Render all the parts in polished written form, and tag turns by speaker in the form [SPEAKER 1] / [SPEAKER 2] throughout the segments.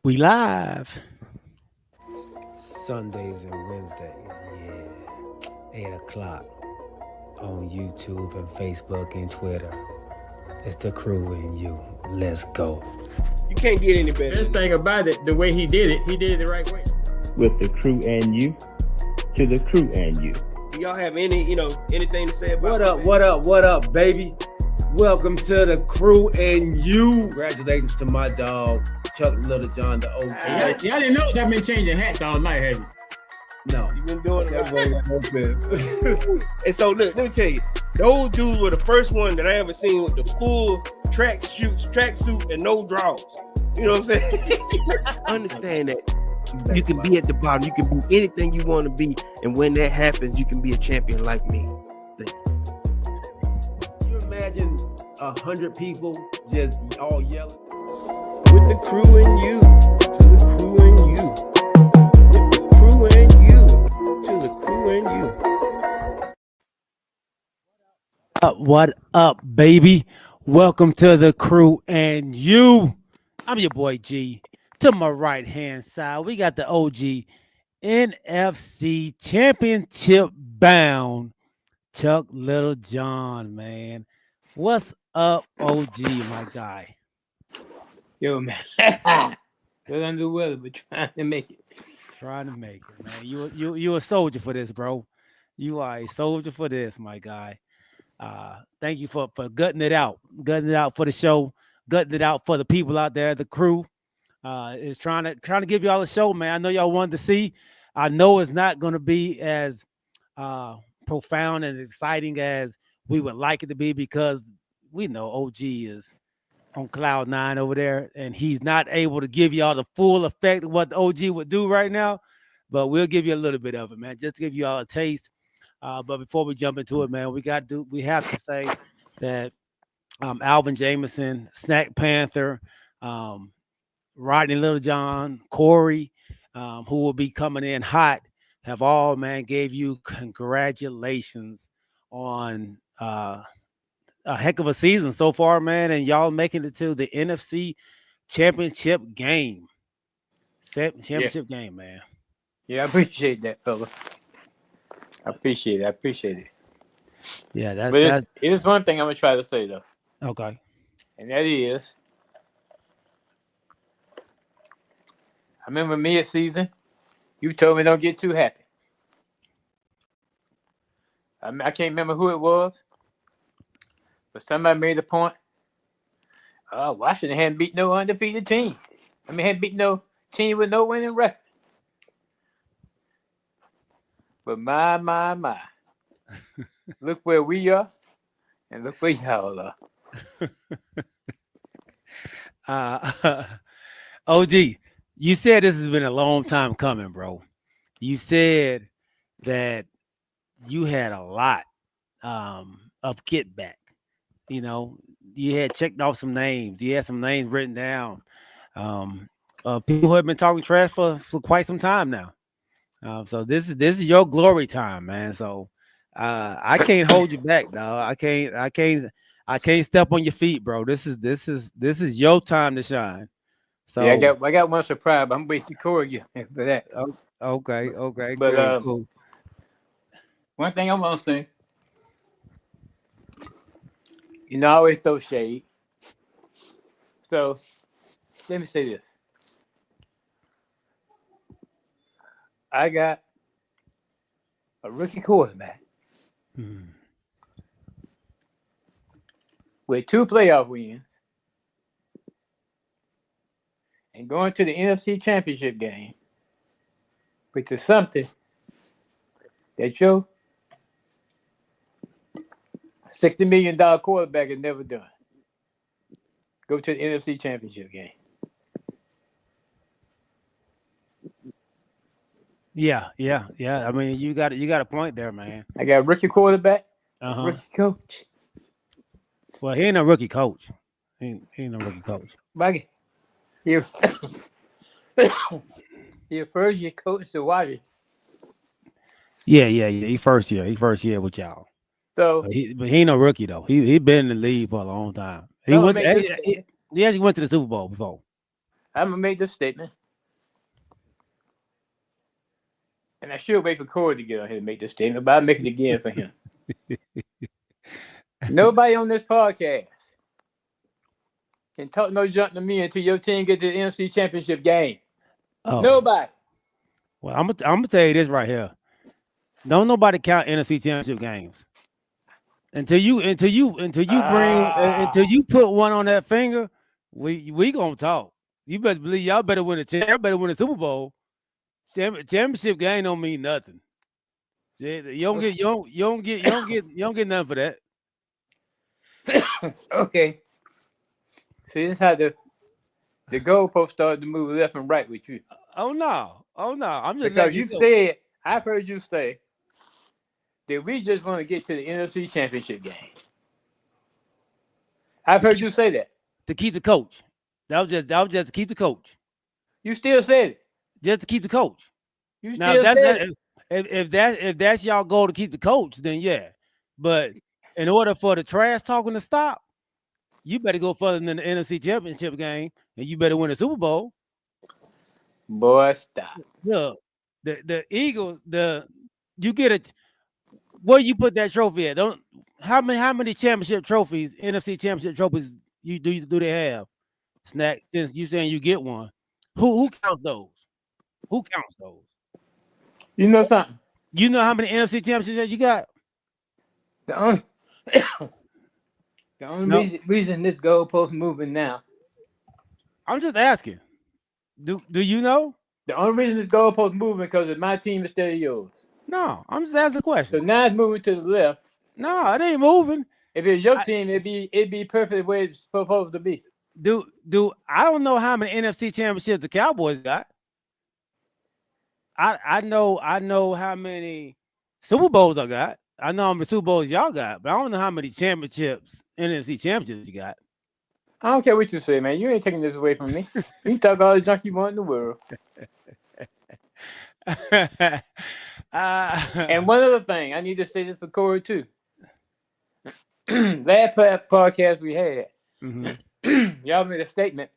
[SPEAKER 1] We live.
[SPEAKER 2] Sundays and Wednesdays, yeah. 8 o'clock on YouTube and Facebook and Twitter. It's the crew and you. Let's go.
[SPEAKER 3] You can't get any better.
[SPEAKER 4] Best thing about it, the way he did it the right way.
[SPEAKER 5] With the crew and you, to the crew and you.
[SPEAKER 3] Do y'all have anything to say about
[SPEAKER 2] What up, baby? Welcome to the crew and you. Congratulations to my dog, Chuck Little John, the OG.
[SPEAKER 4] Y'all didn't notice I've been changing hats all night, have you?
[SPEAKER 2] No.
[SPEAKER 3] You've been doing
[SPEAKER 2] That
[SPEAKER 3] it.
[SPEAKER 2] boy open.
[SPEAKER 3] And so look, let me tell you, those dudes were the first one that I ever seen with the full tracksuit and no drawers. You know what I'm saying?
[SPEAKER 6] Understand that you can be at the bottom, you can be anything you want to be, and when that happens, you can be a champion like me.
[SPEAKER 2] You imagine 100 people just all yelling?
[SPEAKER 3] With the crew and you, to the crew and you. With the crew and you, to the crew and you.
[SPEAKER 1] What up, baby? Welcome to the crew and you. I'm your boy G. To my right hand side, we got the OG NFC Championship bound Chuck Little John, man. What's up, OG, my guy?
[SPEAKER 4] Yo, man. Still under the weather, but trying to make it.
[SPEAKER 1] Trying to make it, man. You a soldier for this, bro. You are a soldier for this, my guy. Thank you for gutting it out for the show, gutting it out for the people out there. The crew is trying to give y'all a show, man. I know y'all wanted to see. I know it's not going to be as profound and exciting as we would like it to be because we know OG is on cloud nine over there, and he's not able to give y'all the full effect of what the OG would do right now. But we'll give you a little bit of it, man, just to give you all a taste. But before we jump into it, man, we have to say that Alvin Jameson, Snack Panther, Rodney Littlejohn, Corey, who will be coming in hot, have all, man, gave you congratulations on a heck of a season so far, man, and y'all making it to the NFC Championship game. Championship game, man.
[SPEAKER 4] Yeah, I appreciate that, fella. I appreciate it.
[SPEAKER 1] Yeah,
[SPEAKER 4] that's it is one thing I'm gonna try to say though.
[SPEAKER 1] Okay.
[SPEAKER 4] And that is, I remember mid-season, you told me don't get too happy. I can't remember who it was, but somebody made a point. Washington hadn't beat no undefeated team. Hadn't beat no team with no winning record. But my. Look where we are and look where y'all
[SPEAKER 1] are. OG, you said this has been a long time coming, bro. You said that you had a lot of get back. You know, you had checked off some names. You had some names written down. People who have been talking trash for quite some time now. So this is your glory time, man. So I can't hold you back, dog. I can't step on your feet, bro. This is your time to shine. So
[SPEAKER 4] yeah, I got one surprise, but I'm waiting to Corey again for that.
[SPEAKER 1] Okay.
[SPEAKER 4] But
[SPEAKER 1] cool.
[SPEAKER 4] One thing I want to say, I always throw shade. So let me say this. I got a rookie quarterback with 2 playoff wins and going to the NFC Championship game, which is something that your $60 million quarterback has never done. Go to the NFC Championship game.
[SPEAKER 1] Yeah. I mean, you got a point there, man.
[SPEAKER 4] I got a rookie quarterback, rookie coach.
[SPEAKER 1] Well, he ain't a rookie coach. He ain't a rookie coach.
[SPEAKER 4] Your first year coach to Washington.
[SPEAKER 1] Yeah. He first year with y'all.
[SPEAKER 4] So,
[SPEAKER 1] but he ain't no rookie though. He been in the league for a long time. He went to the Super Bowl before.
[SPEAKER 4] I'm gonna make this statement, and I should wait for Corey to get on here to make this statement, but I'll make it again for him. Nobody on this podcast can talk no junk to me until your team get to the NFC Championship game.
[SPEAKER 1] Oh,
[SPEAKER 4] Nobody.
[SPEAKER 1] well, I'm gonna tell you this right here. Don't nobody count NFC Championship games until you put one on that finger. We gonna talk. You better believe y'all better win y'all better win a Super Bowl. Championship game don't mean nothing. You don't get nothing for that.
[SPEAKER 4] Okay. See, this is how the goalpost started to move left and right with you.
[SPEAKER 1] Oh no. I'm just
[SPEAKER 4] Because
[SPEAKER 1] letting
[SPEAKER 4] you
[SPEAKER 1] know.
[SPEAKER 4] said, I've heard you say that we just want to get to the NFC Championship game. I've heard you say that.
[SPEAKER 1] To keep the coach. That was just to keep the coach.
[SPEAKER 4] You still said it.
[SPEAKER 1] Just to keep the coach.
[SPEAKER 4] You
[SPEAKER 1] Now
[SPEAKER 4] still said it.
[SPEAKER 1] if that's y'all goal to keep the coach, then yeah. But in order for the trash talking to stop, you better go further than the NFC Championship game, and you better win a Super Bowl.
[SPEAKER 4] Boy, stop.
[SPEAKER 1] Look, the Eagles, you get it. Where you put that trophy at? How many championship trophies, NFC Championship trophies, do they have? Snack, since you saying you get one, who counts those? Who counts those?
[SPEAKER 4] You know something?
[SPEAKER 1] You know how many NFC championships you got?
[SPEAKER 4] The only reason this goalpost moving now.
[SPEAKER 1] I'm just asking. Do you know?
[SPEAKER 4] The only reason this goalpost moving because my team instead of yours.
[SPEAKER 1] No, I'm just asking a
[SPEAKER 4] So
[SPEAKER 1] question.
[SPEAKER 4] now it's moving to the left.
[SPEAKER 1] No, it ain't moving.
[SPEAKER 4] If it's your team, it'd be perfect where it's supposed to be.
[SPEAKER 1] Do I don't know how many NFC championships the Cowboys got. I know how many Super Bowls I got. I know how many Super Bowls y'all got, but I don't know how many championships, NFC championships you got.
[SPEAKER 4] I don't care what you say, man. You ain't taking this away from me. You can talk all the junk you want in the world. And one other thing, I need to say this for Corey too. Last podcast we had, y'all made a statement.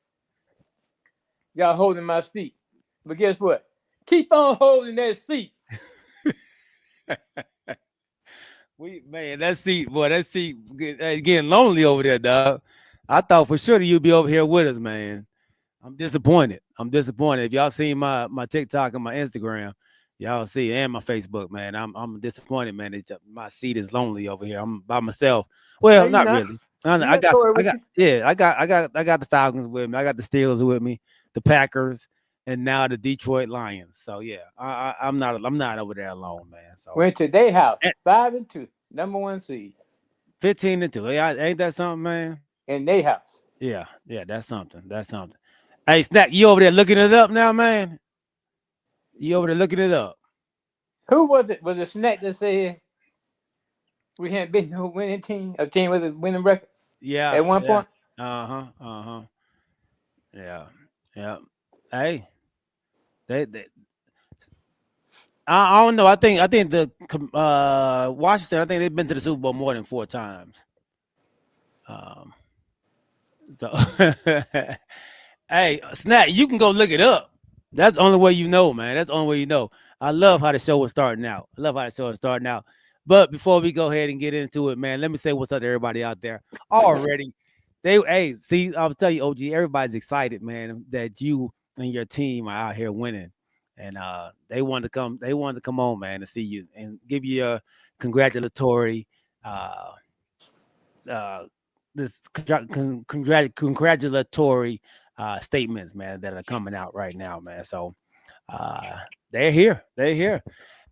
[SPEAKER 4] Y'all holding my seat. But guess what? Keep on holding that seat.
[SPEAKER 1] That seat getting lonely over there, dog. I thought for sure that you'd be over here with us, man. I'm disappointed. If y'all seen my TikTok and my Instagram, y'all see, and my Facebook, man. I'm disappointed, man. My seat is lonely over here. I'm by myself. Well, not really. I got the Falcons with me. I got the Steelers with me, the Packers, and now the Detroit Lions. So yeah, I'm not over there alone, man. So
[SPEAKER 4] went to their house, 5-2, number 1 seed.
[SPEAKER 1] 15-2. Yeah, ain't that something, man?
[SPEAKER 4] In their house.
[SPEAKER 1] Yeah, that's something. Hey, Snack, you over there looking it up now, man? You over there looking it up?
[SPEAKER 4] Who was it? Was it Snack that said we hadn't been to a winning team, a team with a winning record?
[SPEAKER 1] Yeah.
[SPEAKER 4] At one point?
[SPEAKER 1] Yeah. Hey, I don't know. I think the Washington, I think they've been to the Super Bowl more than 4 times. So hey, Snack, you can go look it up. That's the only way you know, man. That's the only way you know. I love how the show was starting out. But before we go ahead and get into it, man, let me say what's up to everybody out there already. I'll tell you, OG, everybody's excited, man, that you and your team are out here winning. And they wanted to come on, man, to see you and give you a congratulatory congratulatory statements, man, that are coming out right now, man. So they're here.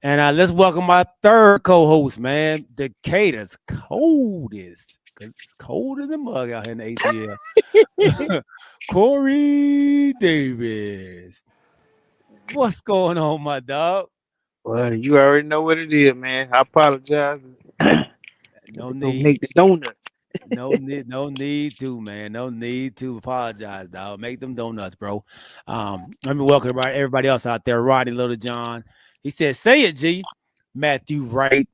[SPEAKER 1] And let's welcome my third co-host, man, Decatur's coldest, because it's cold in the mug out here in the ATL. Corey Davis. What's going on, my dog?
[SPEAKER 7] Well, you already know what it is, man. I apologize.
[SPEAKER 1] No
[SPEAKER 7] Don't
[SPEAKER 1] need.
[SPEAKER 7] make the donuts.
[SPEAKER 1] No need to, man. No need to apologize, dog. Make them donuts, bro. Let me welcome everybody else out there. Rodney Little John. He said, say it, G. Matthew Wright.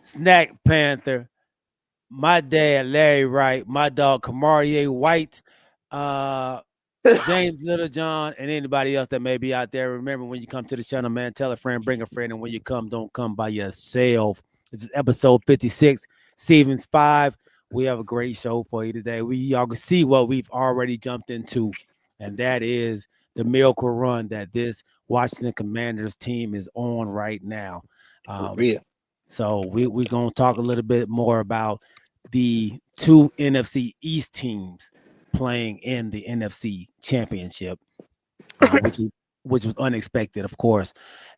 [SPEAKER 1] Snack Panther. My dad, Larry Wright. My dog, Kamarie White. James Littlejohn, and anybody else that may be out there. Remember, when you come to the channel, man, tell a friend, bring a friend, and when you come, don't come by yourself. This is episode 56, Seasons 5. We have a great show for you today. Y'all can see what we've already jumped into, and that is the miracle run that this Washington Commanders team is on right now.
[SPEAKER 7] Real.
[SPEAKER 1] So we're going to talk a little bit more about the two NFC East teams playing in the NFC Championship, which was unexpected, of course.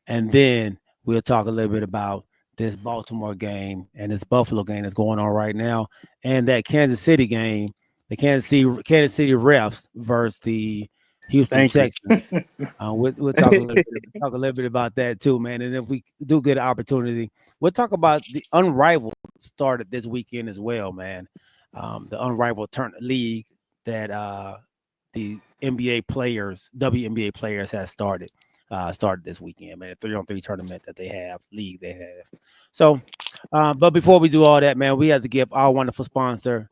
[SPEAKER 1] And then we'll talk a little bit about this Baltimore game and this Buffalo game that's going on right now, and that Kansas City game, the Kansas City refs versus the Houston Texans. We'll talk a little bit about that too, man. And if we do get an opportunity, we'll talk about the Unrivaled started this weekend as well, man. The Unrivaled league that the WNBA players has started this weekend, man. A 3-on-3 tournament that they have. So, but before we do all that, man, we have to give our wonderful sponsor,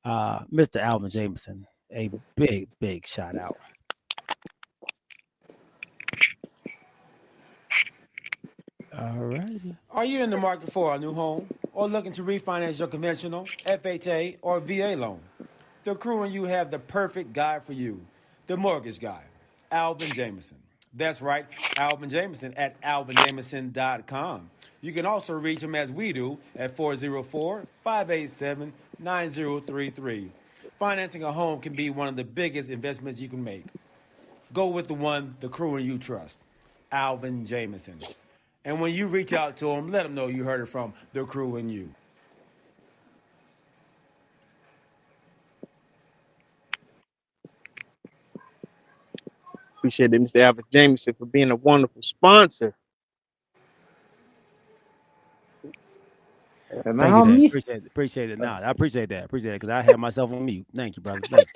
[SPEAKER 1] Mr. Alvin Jameson, a big shout out. All right. Are you in the market for a new home or looking to refinance your conventional, FHA, or VA loan? The crew and you have the perfect guy for you, the mortgage guy, Alvin Jameson. That's right, Alvin Jameson at alvinjameson.com. You can also reach him as we do at 404-587-9033. Financing a home can be one of the biggest investments you can make. Go with the one the crew and you trust, Alvin Jameson. And when you reach out to him, let him know you heard it from the crew and you.
[SPEAKER 7] Appreciate it, Mr. Alvin Jameson, for being a wonderful sponsor.
[SPEAKER 4] Am I on mute?
[SPEAKER 1] Appreciate it. Now I appreciate that because I have myself on mute. Thank you, brother. Thank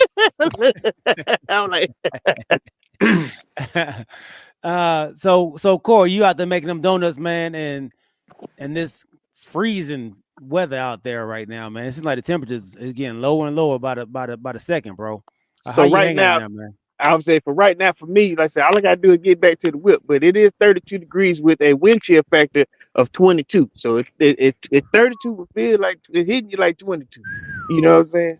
[SPEAKER 7] I'm like,
[SPEAKER 1] you. So Corey, you out there making them donuts, man, and this freezing weather out there right now, man. It seems like the temperatures is getting lower and lower by the second, bro.
[SPEAKER 7] so right now,
[SPEAKER 1] man?
[SPEAKER 7] I would say for right now, for me, like I said, all I gotta do is get back to the whip. But it is 32 degrees with a wind chill factor of 22. So it 32 will feel like it's hitting you like 22. You know what I'm saying?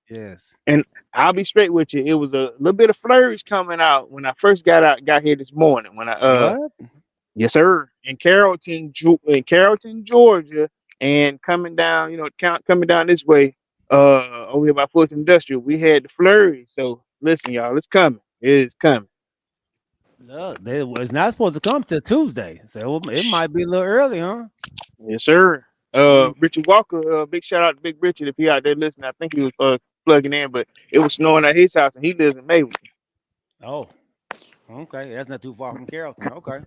[SPEAKER 1] Yes.
[SPEAKER 7] And I'll be straight with you. It was a little bit of flurries coming out when I first got here this morning. When
[SPEAKER 1] What?
[SPEAKER 7] Yes, sir. In Carrollton, Georgia, and coming down, coming down this way, over here by Fulton Industrial, we had the flurries. So listen, y'all, it's coming. It is coming.
[SPEAKER 1] Look, it's not supposed to come till Tuesday, so it might be a little early, huh?
[SPEAKER 7] Yes, sir. Richard Walker, big shout out to Big Richard if he out there listening. I think he was plugging in, but it was snowing at his house and he lives in Maywood.
[SPEAKER 1] Oh, okay. That's not too far from Carrollton. Okay.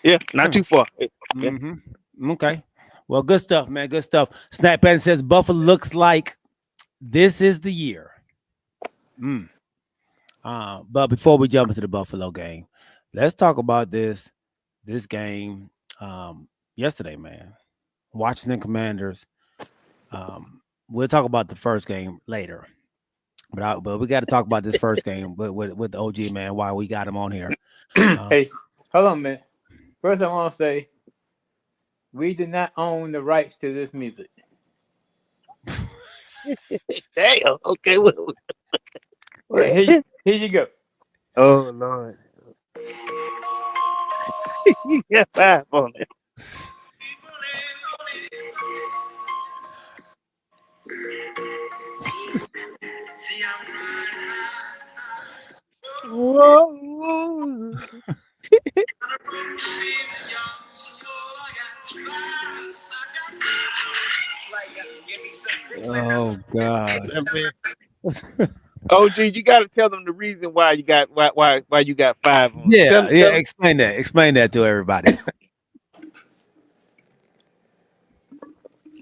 [SPEAKER 7] Yeah, not too far. Yeah.
[SPEAKER 1] Mm-hmm. Okay. Well, good stuff, man. Good stuff. Snap Patton says Buffalo looks like this is the year. But before we jump into the Buffalo game, let's talk about this game yesterday, man. Washington Commanders. We'll talk about the first game later, but we got to talk about this first game with the OG, man. Why we got him on here?
[SPEAKER 4] Hey, hold on a minute. First, I want to say we did not own the rights to this music.
[SPEAKER 7] Damn. Okay. Well,
[SPEAKER 4] Here you go.
[SPEAKER 7] oh Lord. You got 5 on it. Whoa.
[SPEAKER 1] Oh God.
[SPEAKER 7] OG, you got to tell them the reason why you got why you got 5 on.
[SPEAKER 1] Yeah,
[SPEAKER 7] Tell
[SPEAKER 1] yeah. Explain that to everybody.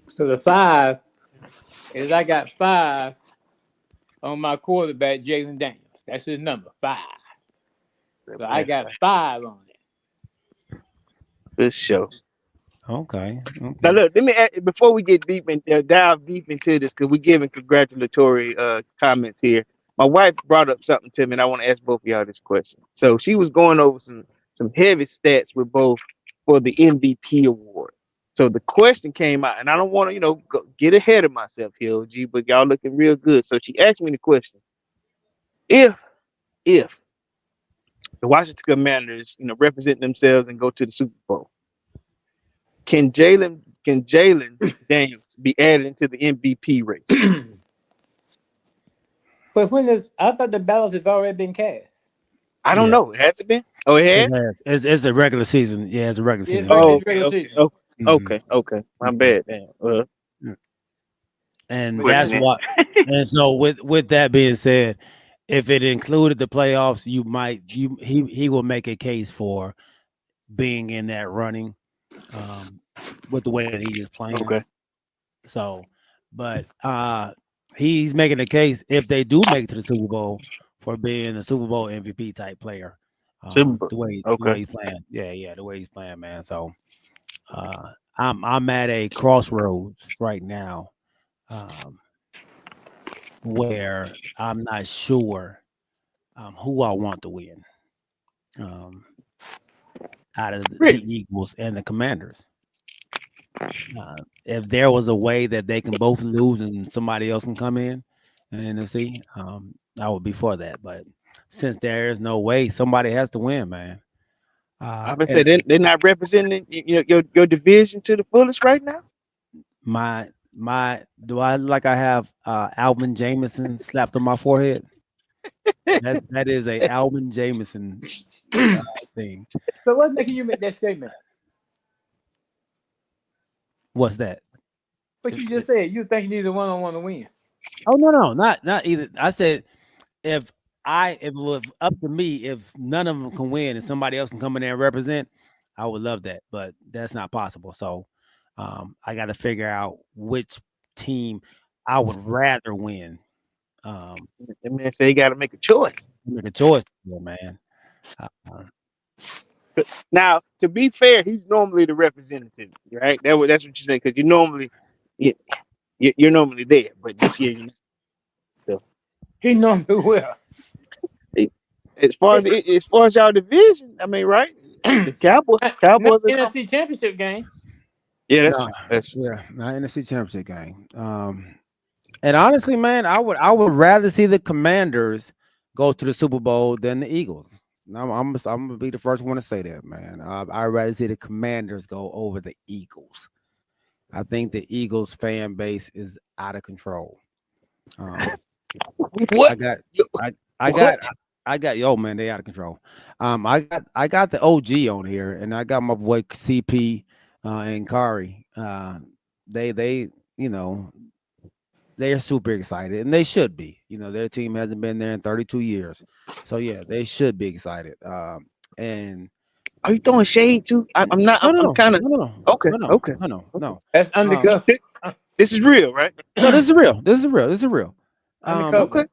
[SPEAKER 4] So the 5 is I got 5 on my quarterback, Jalen Daniels. That's his number, 5. So I got 5 on it.
[SPEAKER 7] This show.
[SPEAKER 1] Okay.
[SPEAKER 7] Now look, let me add, before we get deep and dive deep into this, because we're giving congratulatory comments here. my wife brought up something to me, and I want to ask both of y'all this question. So she was going over some heavy stats with both for the MVP award. So the question came out, and I don't want to, get ahead of myself here, OG, but y'all looking real good. So she asked me the question: if the Washington Commanders, represent themselves and go to the Super Bowl, can Jalen Daniels be added into the MVP race?
[SPEAKER 4] But I thought the ballots have already been cast.
[SPEAKER 7] I don't know. It has to be. Oh, it has.
[SPEAKER 1] It's a regular season. Yeah, it's a regular
[SPEAKER 4] Yeah,
[SPEAKER 1] season.
[SPEAKER 4] it's
[SPEAKER 7] Oh,
[SPEAKER 4] regular
[SPEAKER 7] okay,
[SPEAKER 4] season.
[SPEAKER 7] okay. My bad. Damn.
[SPEAKER 1] And
[SPEAKER 4] Wait,
[SPEAKER 1] that's
[SPEAKER 7] man.
[SPEAKER 1] what. And so with that being said, if it included the playoffs, he will make a case for being in that running, with the way that he is playing.
[SPEAKER 7] Okay.
[SPEAKER 1] So, but he's making a case if they do make it to the Super Bowl for being a Super Bowl MVP type player.
[SPEAKER 7] Super.
[SPEAKER 1] The way
[SPEAKER 7] Okay.
[SPEAKER 1] he's playing, the way he's playing, man. So, I'm at a crossroads right now, where I'm not sure who I want to win out of the
[SPEAKER 7] Really?
[SPEAKER 1] Eagles and the Commanders. If there was a way that they can both lose and somebody else can come in and NFC, I would be for that. But since there is no way, somebody has to win, man.
[SPEAKER 7] I would say they're not representing your division to the fullest right now.
[SPEAKER 1] My do I look like I have Alvin Jameson slapped on my forehead? That is a Alvin Jameson thing.
[SPEAKER 4] So what's making you make that statement?
[SPEAKER 1] What's that?
[SPEAKER 4] But you just said you think neither one on want to win.
[SPEAKER 1] Oh no, not either. I said if it was up to me, if none of them can win and somebody else can come in there and represent, I would love that, but that's not possible. So I got to figure out which team I would rather win.
[SPEAKER 7] The man say you got to make a choice.
[SPEAKER 1] Make a choice, man.
[SPEAKER 7] Now, to be fair, he's normally the representative, right? That's what you say, because you're normally there, but this year,
[SPEAKER 4] He normally will.
[SPEAKER 7] as far as y'all division, I mean, right? The Cowboys
[SPEAKER 4] Not
[SPEAKER 7] are
[SPEAKER 4] NFC Championship game.
[SPEAKER 7] Yeah,
[SPEAKER 1] that's not NFC Championship game. And honestly, man, I would rather see the Commanders go to the Super Bowl than the Eagles. I'm gonna be the first one to say that, man. I'd rather see the Commanders go over the Eagles. I think the Eagles fan base is out of control.
[SPEAKER 7] What?
[SPEAKER 1] I got yo, man, they out of control. I got the OG on here, and I got my boy CP and Kari. They they're super excited, and they should be. Their team hasn't been there in 32 years, so yeah, they should be excited. And
[SPEAKER 7] are you throwing shade too? I'm not. I'm kind of okay.
[SPEAKER 1] No.
[SPEAKER 4] That's undercover.
[SPEAKER 7] This is real, right?
[SPEAKER 1] No, this is real.
[SPEAKER 4] Undercover.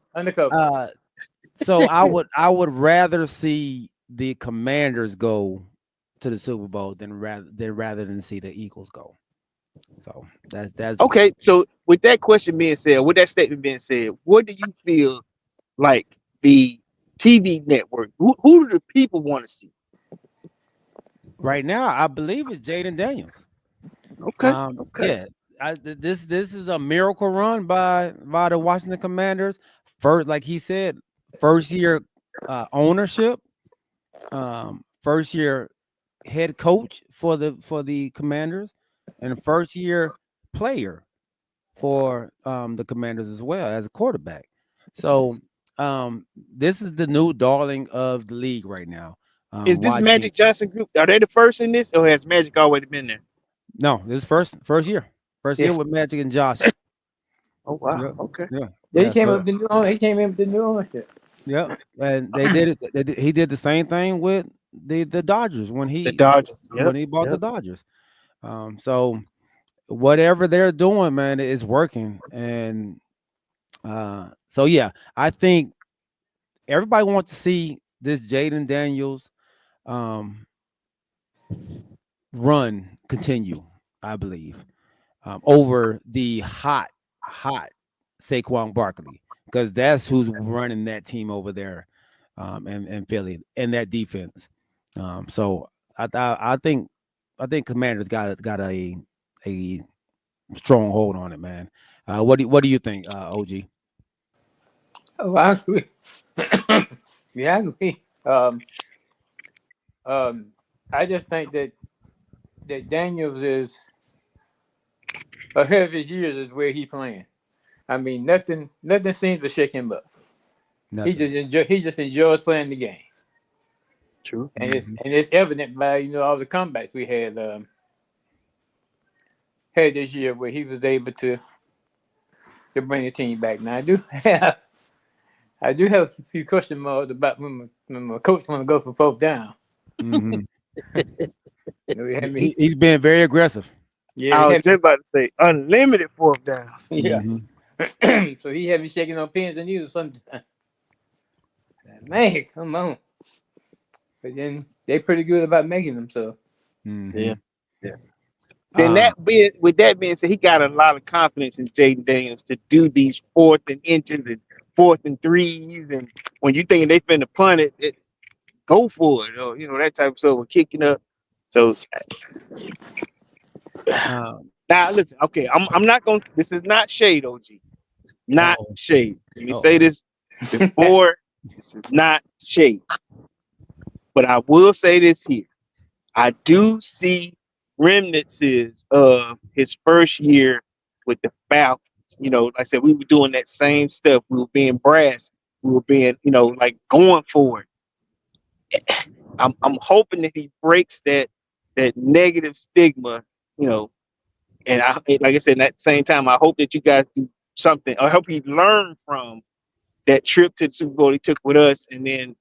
[SPEAKER 1] So I would rather see the Commanders go to the Super Bowl than rather than see the Eagles go. So that's
[SPEAKER 7] okay. So with that question being said, with that statement being said, what do you feel like the TV network? Who do the people want to see?
[SPEAKER 1] Right now, I believe it's Jaden Daniels.
[SPEAKER 7] Okay.
[SPEAKER 1] Yeah. This is a miracle run by the Washington Commanders. First, like he said, first year ownership, first year head coach for the Commanders, and first year player for the Commanders as well as a quarterback. So this is the new darling of the league right now.
[SPEAKER 7] Is this Magic Johnson group? Are they the first in this, or has Magic already been there?
[SPEAKER 1] No, this is first year. First year with Magic and Josh.
[SPEAKER 7] Oh wow.
[SPEAKER 1] Yeah.
[SPEAKER 7] Okay.
[SPEAKER 1] Yeah.
[SPEAKER 4] He came in with the new ownership.
[SPEAKER 1] Yeah, and they did it. He did the same thing with the Dodgers when he
[SPEAKER 7] bought
[SPEAKER 1] the Dodgers. So whatever they're doing, man, is working. And so yeah, I think everybody wants to see this Jaden Daniels run continue, I believe, over the hot Saquon Barkley. because that's who's running that team over there, in Philly and that defense. So I think Commanders got a strong hold on it, man. What do you think, OG?
[SPEAKER 4] Oh, I agree. Yeah, I agree. I just think that Daniels is ahead of his years is where he playing. I mean, nothing seems to shake him up.
[SPEAKER 1] Nothing.
[SPEAKER 4] He just enjoys playing the game.
[SPEAKER 7] True.
[SPEAKER 4] And it's evident by all the comebacks we had this year where he was able to bring the team back. Now I do have a few question marks about when my coach want to go for fourth down.
[SPEAKER 1] Mhm.
[SPEAKER 4] He's
[SPEAKER 1] He's been very aggressive.
[SPEAKER 7] I was just about to say unlimited fourth downs.
[SPEAKER 4] yeah.
[SPEAKER 1] Mhm.
[SPEAKER 4] So he had me shaking on pins and needles sometimes. Man, come on. But then they pretty good about making them. So
[SPEAKER 1] Mhm.
[SPEAKER 7] Then with that being said, he got a lot of confidence in Jaden Daniels to do these 4th and inches and 4th and 3s, and when you thinking they finna punt it, go for it, or that type of stuff, or kicking up. So now listen, okay, I'm not gonna. This is not shade, OG. It's not
[SPEAKER 1] Uh-oh.
[SPEAKER 7] shade. Let me
[SPEAKER 1] Uh-oh.
[SPEAKER 7] say this before. This is not shade, but I will say this here. I do see remnants of his first year with the Falcons. Like I said, we were doing that same stuff. We were being brass. We were being, like going for it. I'm hoping that he breaks that negative stigma, and like I said, at the same time, I hope that you guys do something. I hope he learned from that trip to the Super Bowl he took with us, and then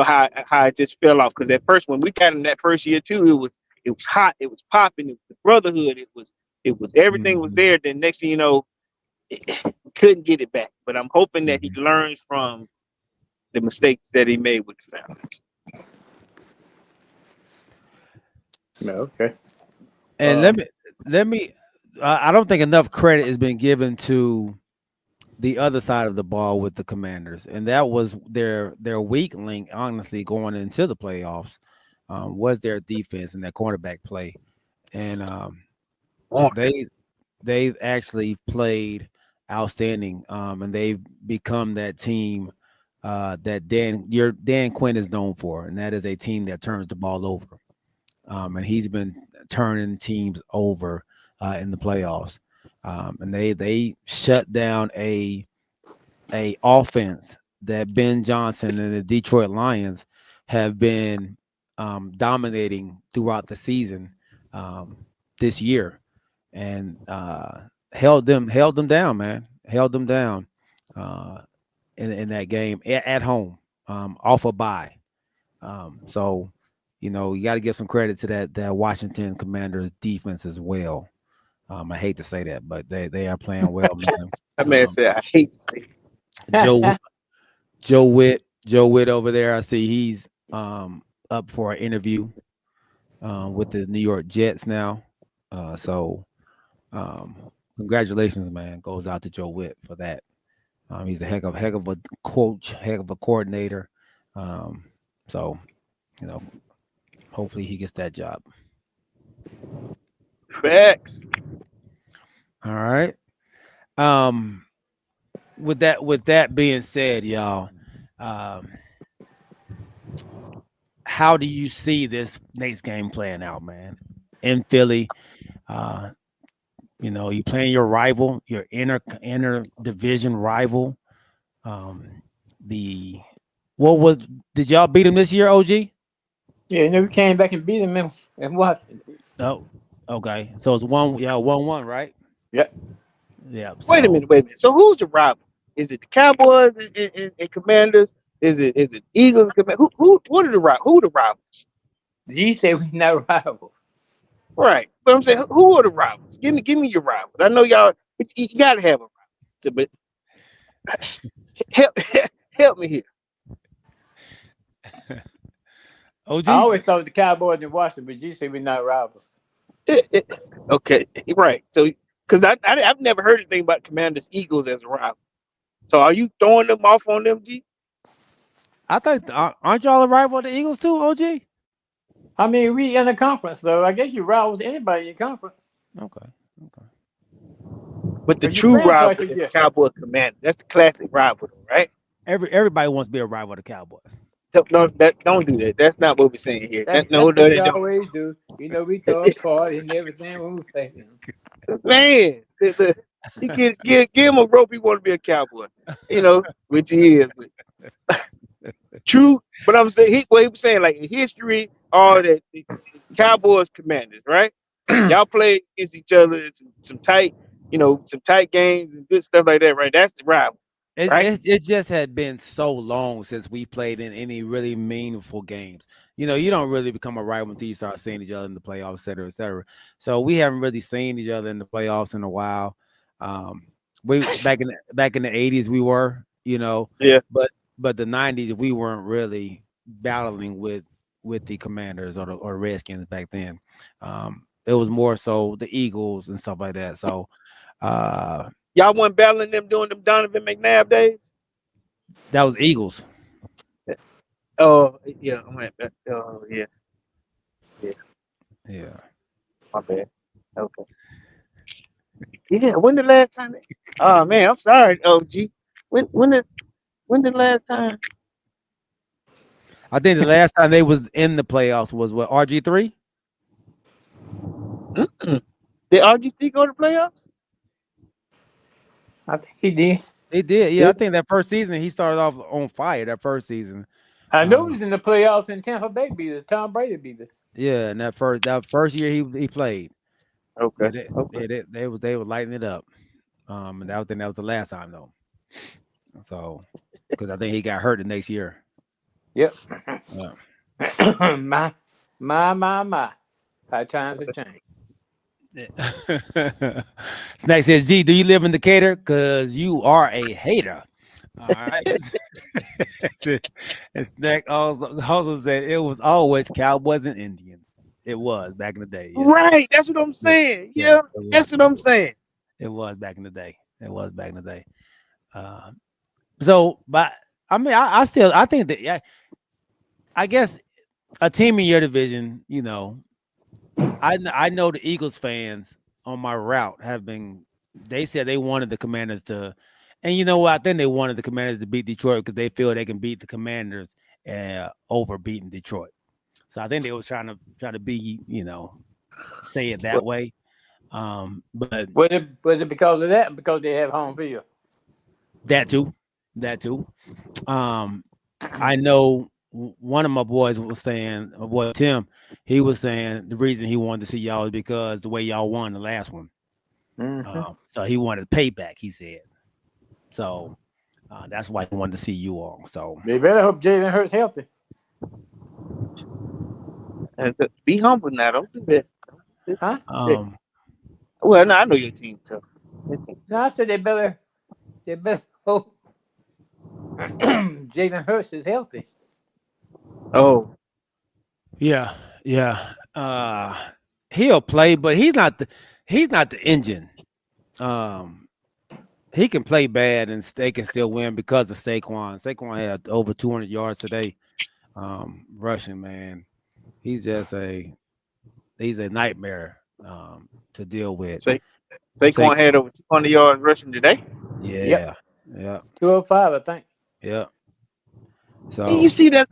[SPEAKER 7] how it just fell off. Because at first, when we got him that first year too, it was hot, it was popping, it was the brotherhood, it was everything was there. Then next thing you know, couldn't get it back. But I'm hoping that he learns from the mistakes that he made with the Falcons.
[SPEAKER 4] okay.
[SPEAKER 1] And let me. I don't think enough credit has been given to the other side of the ball with the Commanders, and that was their weak link. Honestly, going into the playoffs, was their defense and their cornerback play, and they've actually played outstanding, and they've become that team that Dan Quinn is known for, and that is a team that turns the ball over. And he's been turning teams over in the playoffs. And they shut down a offense that Ben Johnson and the Detroit Lions have been dominating throughout the season this year, and held them down, man. Held them down in that game at home, off a bye. So you got to give some credit to that Washington Commanders defense as well. I hate to say that, but they are playing well, man.
[SPEAKER 7] That man said, "I hate to say it."
[SPEAKER 1] Joe Witt over there. I see he's up for an interview with the New York Jets now. So congratulations, man. Goes out to Joe Witt for that. He's a heck of a coach, heck of a coordinator. So hopefully he gets that job.
[SPEAKER 7] Facts.
[SPEAKER 1] All right. With that being said, y'all, how do you see this next game playing out, man? In Philly, you playing your rival, your inner division rival. Did y'all beat him this year, OG?
[SPEAKER 4] Yeah, we came back and beat him in Washington.
[SPEAKER 1] Oh, okay. So it's 1-1, right?
[SPEAKER 4] Yep.
[SPEAKER 1] Yeah.
[SPEAKER 7] Wait a minute. So who's the rival? Is it the Cowboys and Commanders? Is it Eagles? What are the rivals? Who are the rivals?
[SPEAKER 4] You say we're not rivals.
[SPEAKER 7] Right, but I'm saying, who are the rivals? Give me your rivals. I know y'all. You gotta have a rival. So, but help me here.
[SPEAKER 1] OG?
[SPEAKER 4] I always thought the Cowboys and Washington, but you say we're not rivals.
[SPEAKER 7] Okay, right. So, because I've never heard anything about Commanders Eagles as a rival. So are you throwing them off on them, G?
[SPEAKER 1] I think aren't y'all a rival of the Eagles too, OG?
[SPEAKER 4] I mean, we in a conference, though. I guess you ride with anybody in your conference.
[SPEAKER 1] Okay.
[SPEAKER 7] But the
[SPEAKER 4] But you
[SPEAKER 7] true
[SPEAKER 4] play 'em twice
[SPEAKER 7] rival
[SPEAKER 4] a
[SPEAKER 7] is
[SPEAKER 4] year.
[SPEAKER 7] Cowboy Commander. That's the classic rival, right?
[SPEAKER 1] Everybody wants to be a rival of the Cowboys.
[SPEAKER 7] Don't do that. That's not what we're saying here.
[SPEAKER 4] That's
[SPEAKER 7] No,
[SPEAKER 4] what
[SPEAKER 7] they
[SPEAKER 4] we
[SPEAKER 7] don't.
[SPEAKER 4] always do. You know, we throw a party and everything when we play them.
[SPEAKER 7] Man, he give him a rope. He want to be a cowboy, which he is. But true, but I'm saying what he was saying, like in history, all that it's Cowboys Commanders, right? Y'all play against each other. It's some tight, some tight games and good stuff like that, right? That's the rival, right?
[SPEAKER 1] It just had been so long since we played in any really meaningful games. You don't really become a rival until you start seeing each other in the playoffs, et cetera, et cetera. So we haven't really seen each other in the playoffs in a while. We back in the 80s we were,
[SPEAKER 7] Yeah.
[SPEAKER 1] but the 90s we weren't really battling with the Commanders or the Redskins back then. It was more so the Eagles and stuff like that. So
[SPEAKER 7] Y'all weren't battling them during them Donovan McNabb days?
[SPEAKER 1] that was Eagles.
[SPEAKER 7] Oh, yeah. Oh, yeah.
[SPEAKER 1] Yeah.
[SPEAKER 7] My bad. Okay. Yeah. When the last time? Oh man, I'm sorry, OG. When the last time?
[SPEAKER 1] I think the last time they was in the playoffs was what, RG3?
[SPEAKER 7] Did RG3 go to playoffs?
[SPEAKER 4] I think he did.
[SPEAKER 1] They did. Yeah, I think that first season he started off on fire. That first season.
[SPEAKER 4] I know he's in the playoffs in Tampa Bay beat us. Tom Brady beat us.
[SPEAKER 1] Yeah, and that first year he played.
[SPEAKER 7] Okay.
[SPEAKER 1] Yeah, they were lighting it up. And that was the last time though. So because I think he got hurt the next year.
[SPEAKER 4] Yep.
[SPEAKER 1] Yeah.
[SPEAKER 4] my. How times have changed.
[SPEAKER 1] Snack says, "G, do you live in Decatur? Because you are a hater." All right. And Snack also said it was always Cowboys and Indians. It was back in the day. Yeah.
[SPEAKER 7] Right. That's what I'm saying. Yeah. That's what I'm saying.
[SPEAKER 1] It was back in the day. So, but I mean, I think that I guess a team in your division, I know the Eagles fans on my route they said they wanted the Commanders to, and you know what? I think they wanted the Commanders to beat Detroit because they feel they can beat the Commanders over beating Detroit. So I think they was trying to be, say it that way. But
[SPEAKER 4] was it because of that? Because they have home field.
[SPEAKER 1] That too. I know one of my boys was saying, my boy Tim, he was saying the reason he wanted to see y'all is because the way y'all won the last one.
[SPEAKER 4] Mm-hmm.
[SPEAKER 1] So he wanted payback, he said. So that's why he wanted to see you all. So
[SPEAKER 4] They better hope Jalen Hurts healthy.
[SPEAKER 7] Be humble now. Don't do that.
[SPEAKER 4] Huh?
[SPEAKER 7] Well, no, I know your team tough.
[SPEAKER 4] No, I said they better hope Jalen Hurts is healthy.
[SPEAKER 7] Oh.
[SPEAKER 1] yeah. He'll play, but he's not the engine. He can play bad and they can still win because of Saquon. Saquon had over 200 yards today. Rushing, man. He's a nightmare to deal with.
[SPEAKER 7] Saquon had over 200 yards rushing today.
[SPEAKER 1] Yeah.
[SPEAKER 4] 205, I think.
[SPEAKER 1] Yeah. So
[SPEAKER 7] and you see that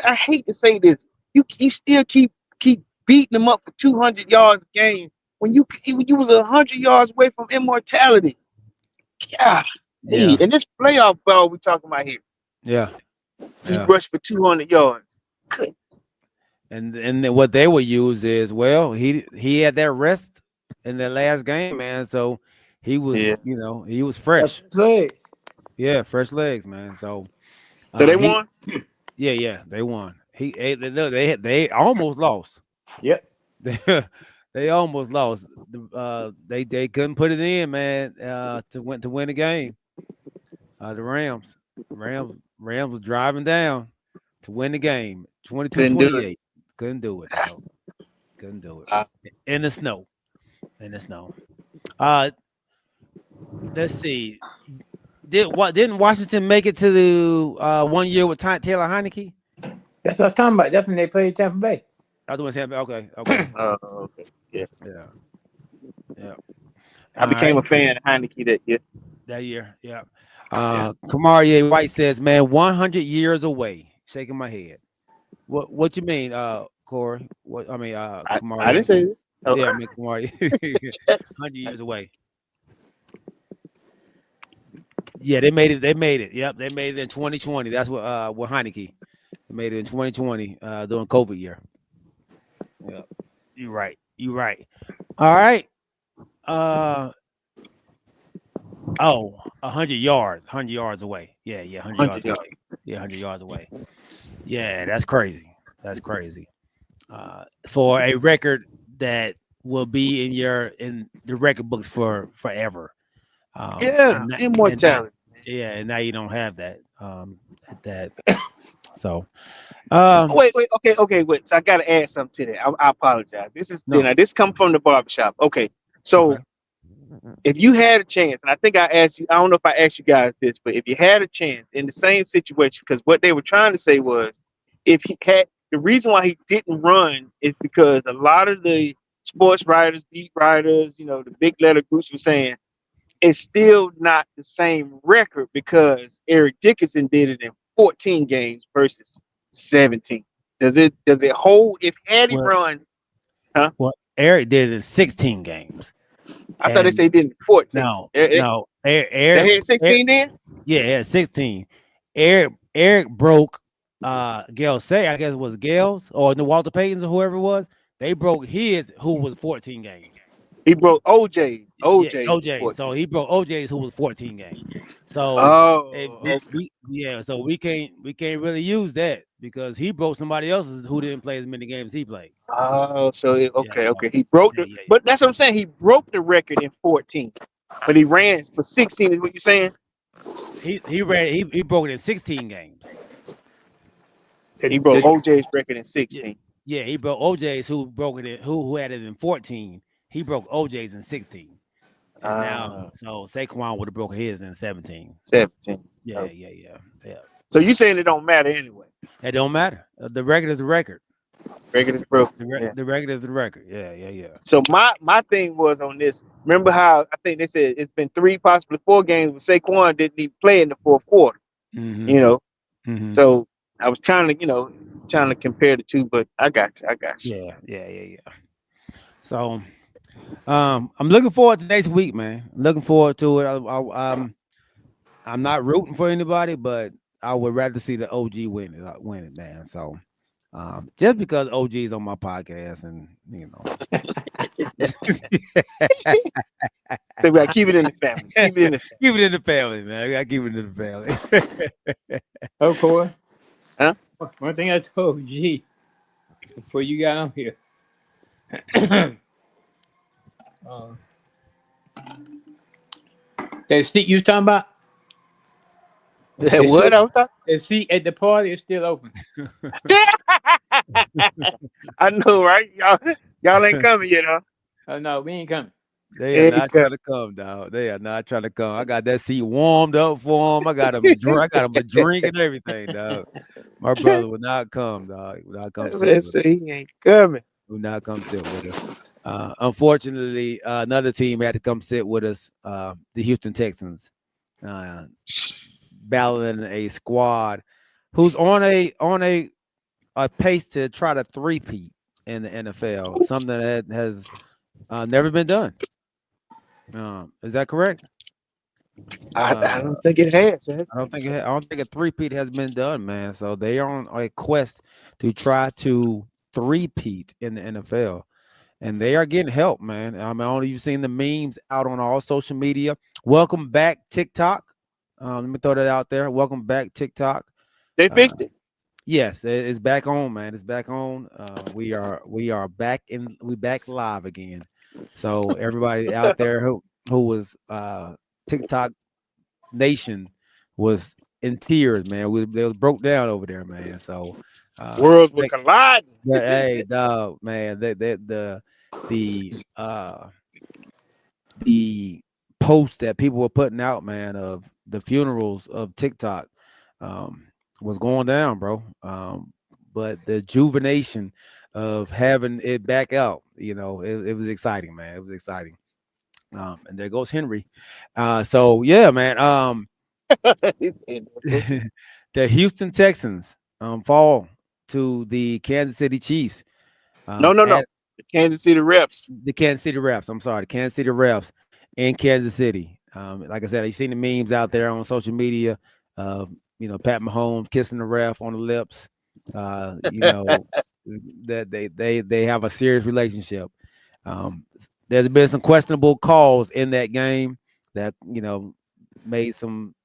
[SPEAKER 7] I hate to say this. You still keep beating them up for 200 yards a game when you was 100 yards away from immortality. God,
[SPEAKER 1] yeah.
[SPEAKER 7] And this playoff ball we're talking about here.
[SPEAKER 1] Yeah.
[SPEAKER 7] He rushed for 200 yards. Good.
[SPEAKER 1] And then what they would use is, well, he had that rest in that last game, man. So he was, he was fresh.
[SPEAKER 4] Legs.
[SPEAKER 1] Yeah, fresh legs, man. So
[SPEAKER 7] they won.
[SPEAKER 1] Yeah, they won. They almost lost.
[SPEAKER 4] Yep.
[SPEAKER 1] They almost lost. They couldn't put it in, man. To win the game. The Rams was driving down to win the game. 22-28. Couldn't do it. No. Couldn't do it. In the snow. Let's see. Didn't Washington make it to the 1 year with Taylor Heineke?
[SPEAKER 4] That's what I was talking about. That's when they played Tampa Bay.
[SPEAKER 1] I was doing okay.
[SPEAKER 6] Okay. Yeah.
[SPEAKER 1] Yeah.
[SPEAKER 7] I became a fan of Heineke that year.
[SPEAKER 1] That year. Yeah. Kamarie White says, man, 100 years away. Shaking my head. What you mean, Corey? What I mean, Kamarie.
[SPEAKER 7] I didn't say that. Oh.
[SPEAKER 1] Yeah, I mean Kamarie. 100 years away. Yeah, they made it. Yep, they made it in 2020. That's what Heineke. They made it in 2020 during COVID year. Yeah, you're right. All right. 100 yards. 100 yards away. Yeah, 100 yards away. Yeah, 100 yards away. Yeah, that's crazy. For a record that will be in the record books for forever.
[SPEAKER 7] Immortality.
[SPEAKER 1] And now you don't have that. So
[SPEAKER 7] wait. Wait. So I gotta add something to that. I apologize. This comes from the barbershop. Okay. So if you had a chance, and I think I asked you, I don't know if I asked you guys this, but if you had a chance in the same situation, because what they were trying to say was, if he had the reason why he didn't run is because a lot of the sports writers, beat writers, the big letter groups were saying it's still not the same record because Eric Dickerson did it in 14 games versus 17. Does it hold if had he run? Huh?
[SPEAKER 1] Well, Eric did it in 16 games.
[SPEAKER 7] I thought they said he did it in 14.
[SPEAKER 1] No.
[SPEAKER 7] Eric,
[SPEAKER 1] They
[SPEAKER 7] had 16 then?
[SPEAKER 1] Yeah, he had 16. Eric broke Gail Say, I guess it was Gail's or the Walter Payton's or whoever it was. They broke his, who was 14 games.
[SPEAKER 7] He broke OJ's.
[SPEAKER 1] OJ. So he broke OJ's, who was 14 games. So so we can't really use that because he broke somebody else's who didn't play as many games as he played.
[SPEAKER 7] Oh, so okay. He broke but that's what I'm saying. He broke the record in 14, but he ran for 16. Is what you're saying?
[SPEAKER 1] He broke it in 16 games.
[SPEAKER 7] He broke OJ's record in 16.
[SPEAKER 1] Yeah, he broke OJ's who broke it who had it in 14. He broke OJ's in 16. And now, so Saquon would have broken his in 17.
[SPEAKER 7] 17.
[SPEAKER 1] Yeah.
[SPEAKER 7] So you saying it don't matter anyway?
[SPEAKER 1] It don't matter. The record is the record.
[SPEAKER 7] Record is broken.
[SPEAKER 1] The record is the record. Yeah.
[SPEAKER 7] So my thing was on this. Remember how I think they said it's been 3, possibly 4 games where Saquon didn't even play in the fourth quarter.
[SPEAKER 1] Mm-hmm.
[SPEAKER 7] So I was trying to compare the two, but I got you.
[SPEAKER 1] Yeah. So I'm looking forward to next week, man. I'm looking forward to it. I'm not rooting for anybody, but I would rather see the OG win it, man. So just because OG is on my podcast, and
[SPEAKER 7] So we gotta keep it in the family.
[SPEAKER 1] Keep it in the family, man. We gotta keep it in the family.
[SPEAKER 4] Oh, Corey.
[SPEAKER 7] Huh?
[SPEAKER 4] One thing I told G before you got on here. That seat you was talking about?
[SPEAKER 7] What I was talking?
[SPEAKER 4] The seat at the party is still open.
[SPEAKER 7] I know, right? Y'all ain't coming yet, huh?
[SPEAKER 4] Oh no, we ain't coming.
[SPEAKER 1] They are not trying to come, dog. They are not trying to come. I got that seat warmed up for them. I got them a drink and everything, dog. My brother would not come, dog. Would not come sit with us.
[SPEAKER 7] He ain't coming.
[SPEAKER 1] Would not come sit with us. Unfortunately, another team had to come sit with us. The Houston Texans, battling a squad who's on a pace to try to three-peat in the NFL. Something that has never been done. Is that correct?
[SPEAKER 7] I don't think it has.
[SPEAKER 1] I don't think a three-peat has been done, man. So they are on a quest to try to three-peat in the NFL, and they are getting help, man. I mean, you've seen the memes out on all social media. Welcome back, TikTok. Let me throw that out there. Welcome back, TikTok.
[SPEAKER 7] They fixed it.
[SPEAKER 1] Yes, it's back on, man. It's back on. We are back back live again. So everybody out there who was TikTok Nation was in tears, man. They was broke down over there, man. So
[SPEAKER 7] worlds were colliding.
[SPEAKER 1] Hey, dog, man. The posts that people were putting out, man, of the funerals of TikTok was going down, bro. But the juvenation of having it back out, it was exciting, man. It was exciting. And there goes Henry. So yeah, man. The Houston Texans fall to the Kansas City Chiefs.
[SPEAKER 7] No.
[SPEAKER 1] At
[SPEAKER 7] The Kansas City Reps.
[SPEAKER 1] the Kansas City Refs. I'm sorry, the Kansas City Refs in Kansas City. Like I said, you've seen the memes out there on social media. Pat Mahomes kissing the ref on the lips. That they have a serious relationship. There's been some questionable calls in that game that made some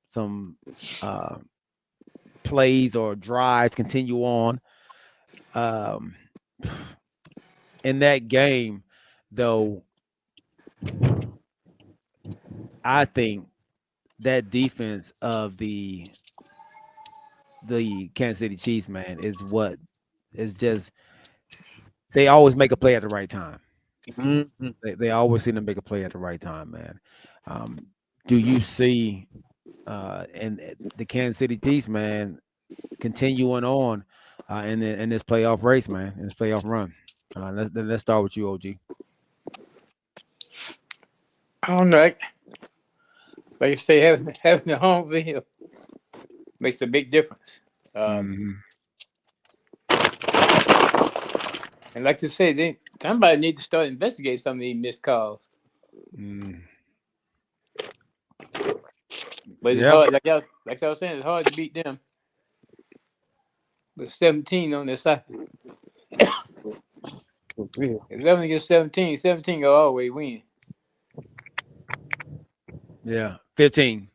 [SPEAKER 1] plays or drives continue on. In that game, though, I think that defense of the Kansas City Chiefs, man, is what is just they always make a play at the right time.
[SPEAKER 7] Mm-hmm.
[SPEAKER 1] They always seem to make a play at the right time, man. Do you see and the Kansas City Chiefs, man, continuing on in this playoff race, man, in this playoff run? Let's start with you, OG.
[SPEAKER 4] I don't know. Like you say, having the home field makes a big difference. And like you say, somebody need to start investigating some of these missed calls. But it's hard, like I was saying, it's hard to beat them. With 17 on their side. 11 against 17. 17 will always win.
[SPEAKER 1] Yeah, 15.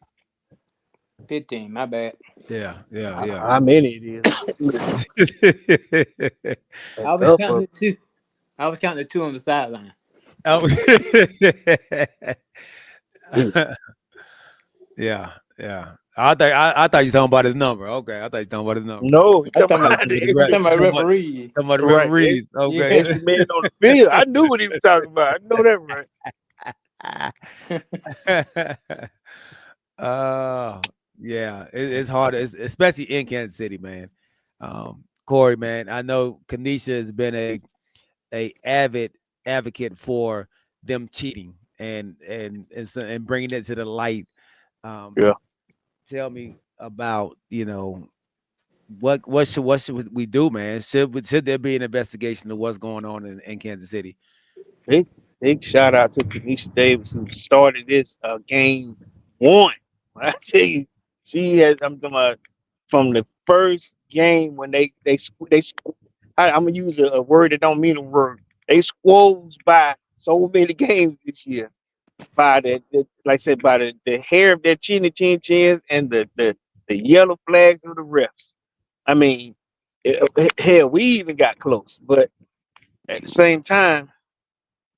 [SPEAKER 4] 15, my bad.
[SPEAKER 1] Yeah.
[SPEAKER 7] How many it is?
[SPEAKER 4] I was counting the two. I was counting the two on the sideline.
[SPEAKER 1] Yeah. I thought you were talking about his number. Okay, I thought you were talking about his number.
[SPEAKER 7] No,
[SPEAKER 4] I'm talking about referees.
[SPEAKER 1] Talking about the referees. Okay.
[SPEAKER 7] Extra man on the field. I knew what he was talking about. I know that right.
[SPEAKER 1] Yeah, it's hard, especially in Kansas City, man. Corey, man, I know Kanisha has been a avid advocate for them cheating and bringing it to the light.
[SPEAKER 7] Yeah.
[SPEAKER 1] Tell me about what should we do, man? Should there be an investigation of what's going on in Kansas City?
[SPEAKER 7] Big shout out to Kanisha Davis who started this game one. I tell you, she has. I'm talking about from the first game when they I'm gonna use a word that don't mean a word. They squoze by so many games this year by the like I said, by the hair of their chinny chins and the yellow flags of the refs. I mean, hell, we even got close, but at the same time,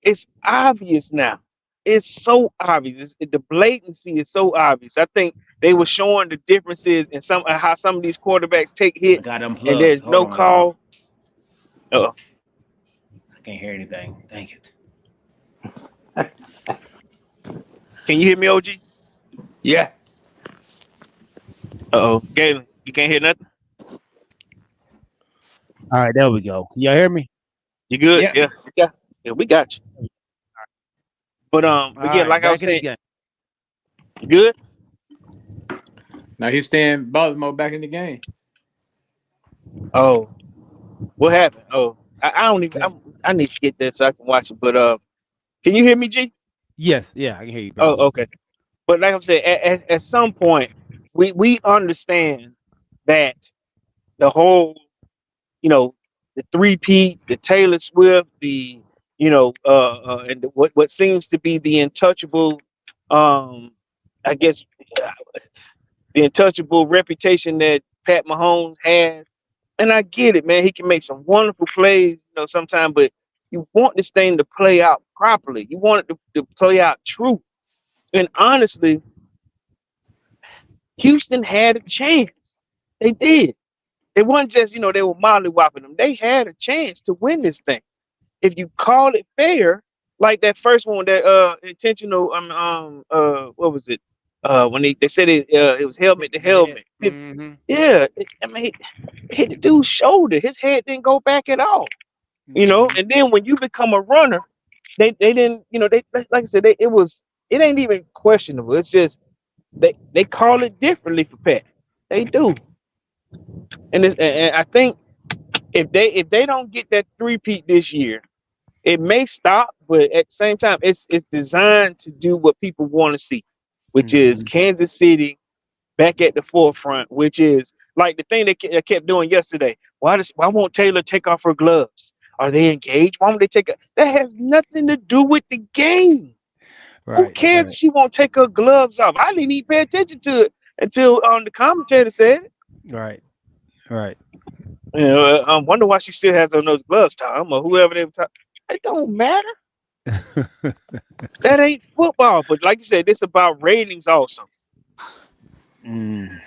[SPEAKER 7] it's obvious now. It's so obvious. The blatancy is so obvious. I think they were showing the differences in how some of these quarterbacks take hits, and there's no call.
[SPEAKER 1] I can't hear anything. Dang it.
[SPEAKER 7] Can you hear me, OG?
[SPEAKER 4] Yeah.
[SPEAKER 7] Galen, you can't hear nothing?
[SPEAKER 1] All right, there we go. Can y'all hear me?
[SPEAKER 7] You good?
[SPEAKER 4] Yeah.
[SPEAKER 7] Yeah, we got you. But yeah, like I was saying, you good?
[SPEAKER 4] Now he's staying Baltimore back in the game.
[SPEAKER 7] Oh, what happened? Oh, I don't even. I need to get that so I can watch it. But can you hear me, G?
[SPEAKER 1] Yes, yeah, I can hear you. Bro.
[SPEAKER 7] Oh, okay. But like I'm saying, at some point, we understand that the whole, the three-peat, the Taylor Swift, and what seems to be the untouchable, I guess, the untouchable reputation that Pat Mahomes has. And I get it, man. He can make some wonderful plays, sometimes, but you want this thing to play out properly. You want it to play out true. And honestly, Houston had a chance. They did. It wasn't just, they were mollywopping them. They had a chance to win this thing. If you call it fair, like that first one, that intentional what was it? When they said it was helmet to helmet.
[SPEAKER 1] Mm-hmm.
[SPEAKER 7] Yeah, I mean, it hit the dude's shoulder. His head didn't go back at all. You know, and then when you become a runner, they didn't, you know, they like I said, it ain't even questionable. It's just they call it differently for Pat. They do, and I think if they don't get that three-peat this year, it may stop, but at the same time, it's designed to do what people want to see, which is Kansas City back at the forefront, which is like the thing they kept doing yesterday. Why won't Taylor take off her gloves? Are they engaged? Why won't they take it? That has nothing to do with the game. Who
[SPEAKER 1] Right.
[SPEAKER 7] cares if she won't take her gloves off? I didn't even pay attention to it until the commentator said it.
[SPEAKER 1] Right. Right.
[SPEAKER 7] You know, I wonder why she still has on those gloves, Tom, or whoever they were talking. It don't matter. That ain't football. But like you said, it's about ratings also.
[SPEAKER 1] Mm.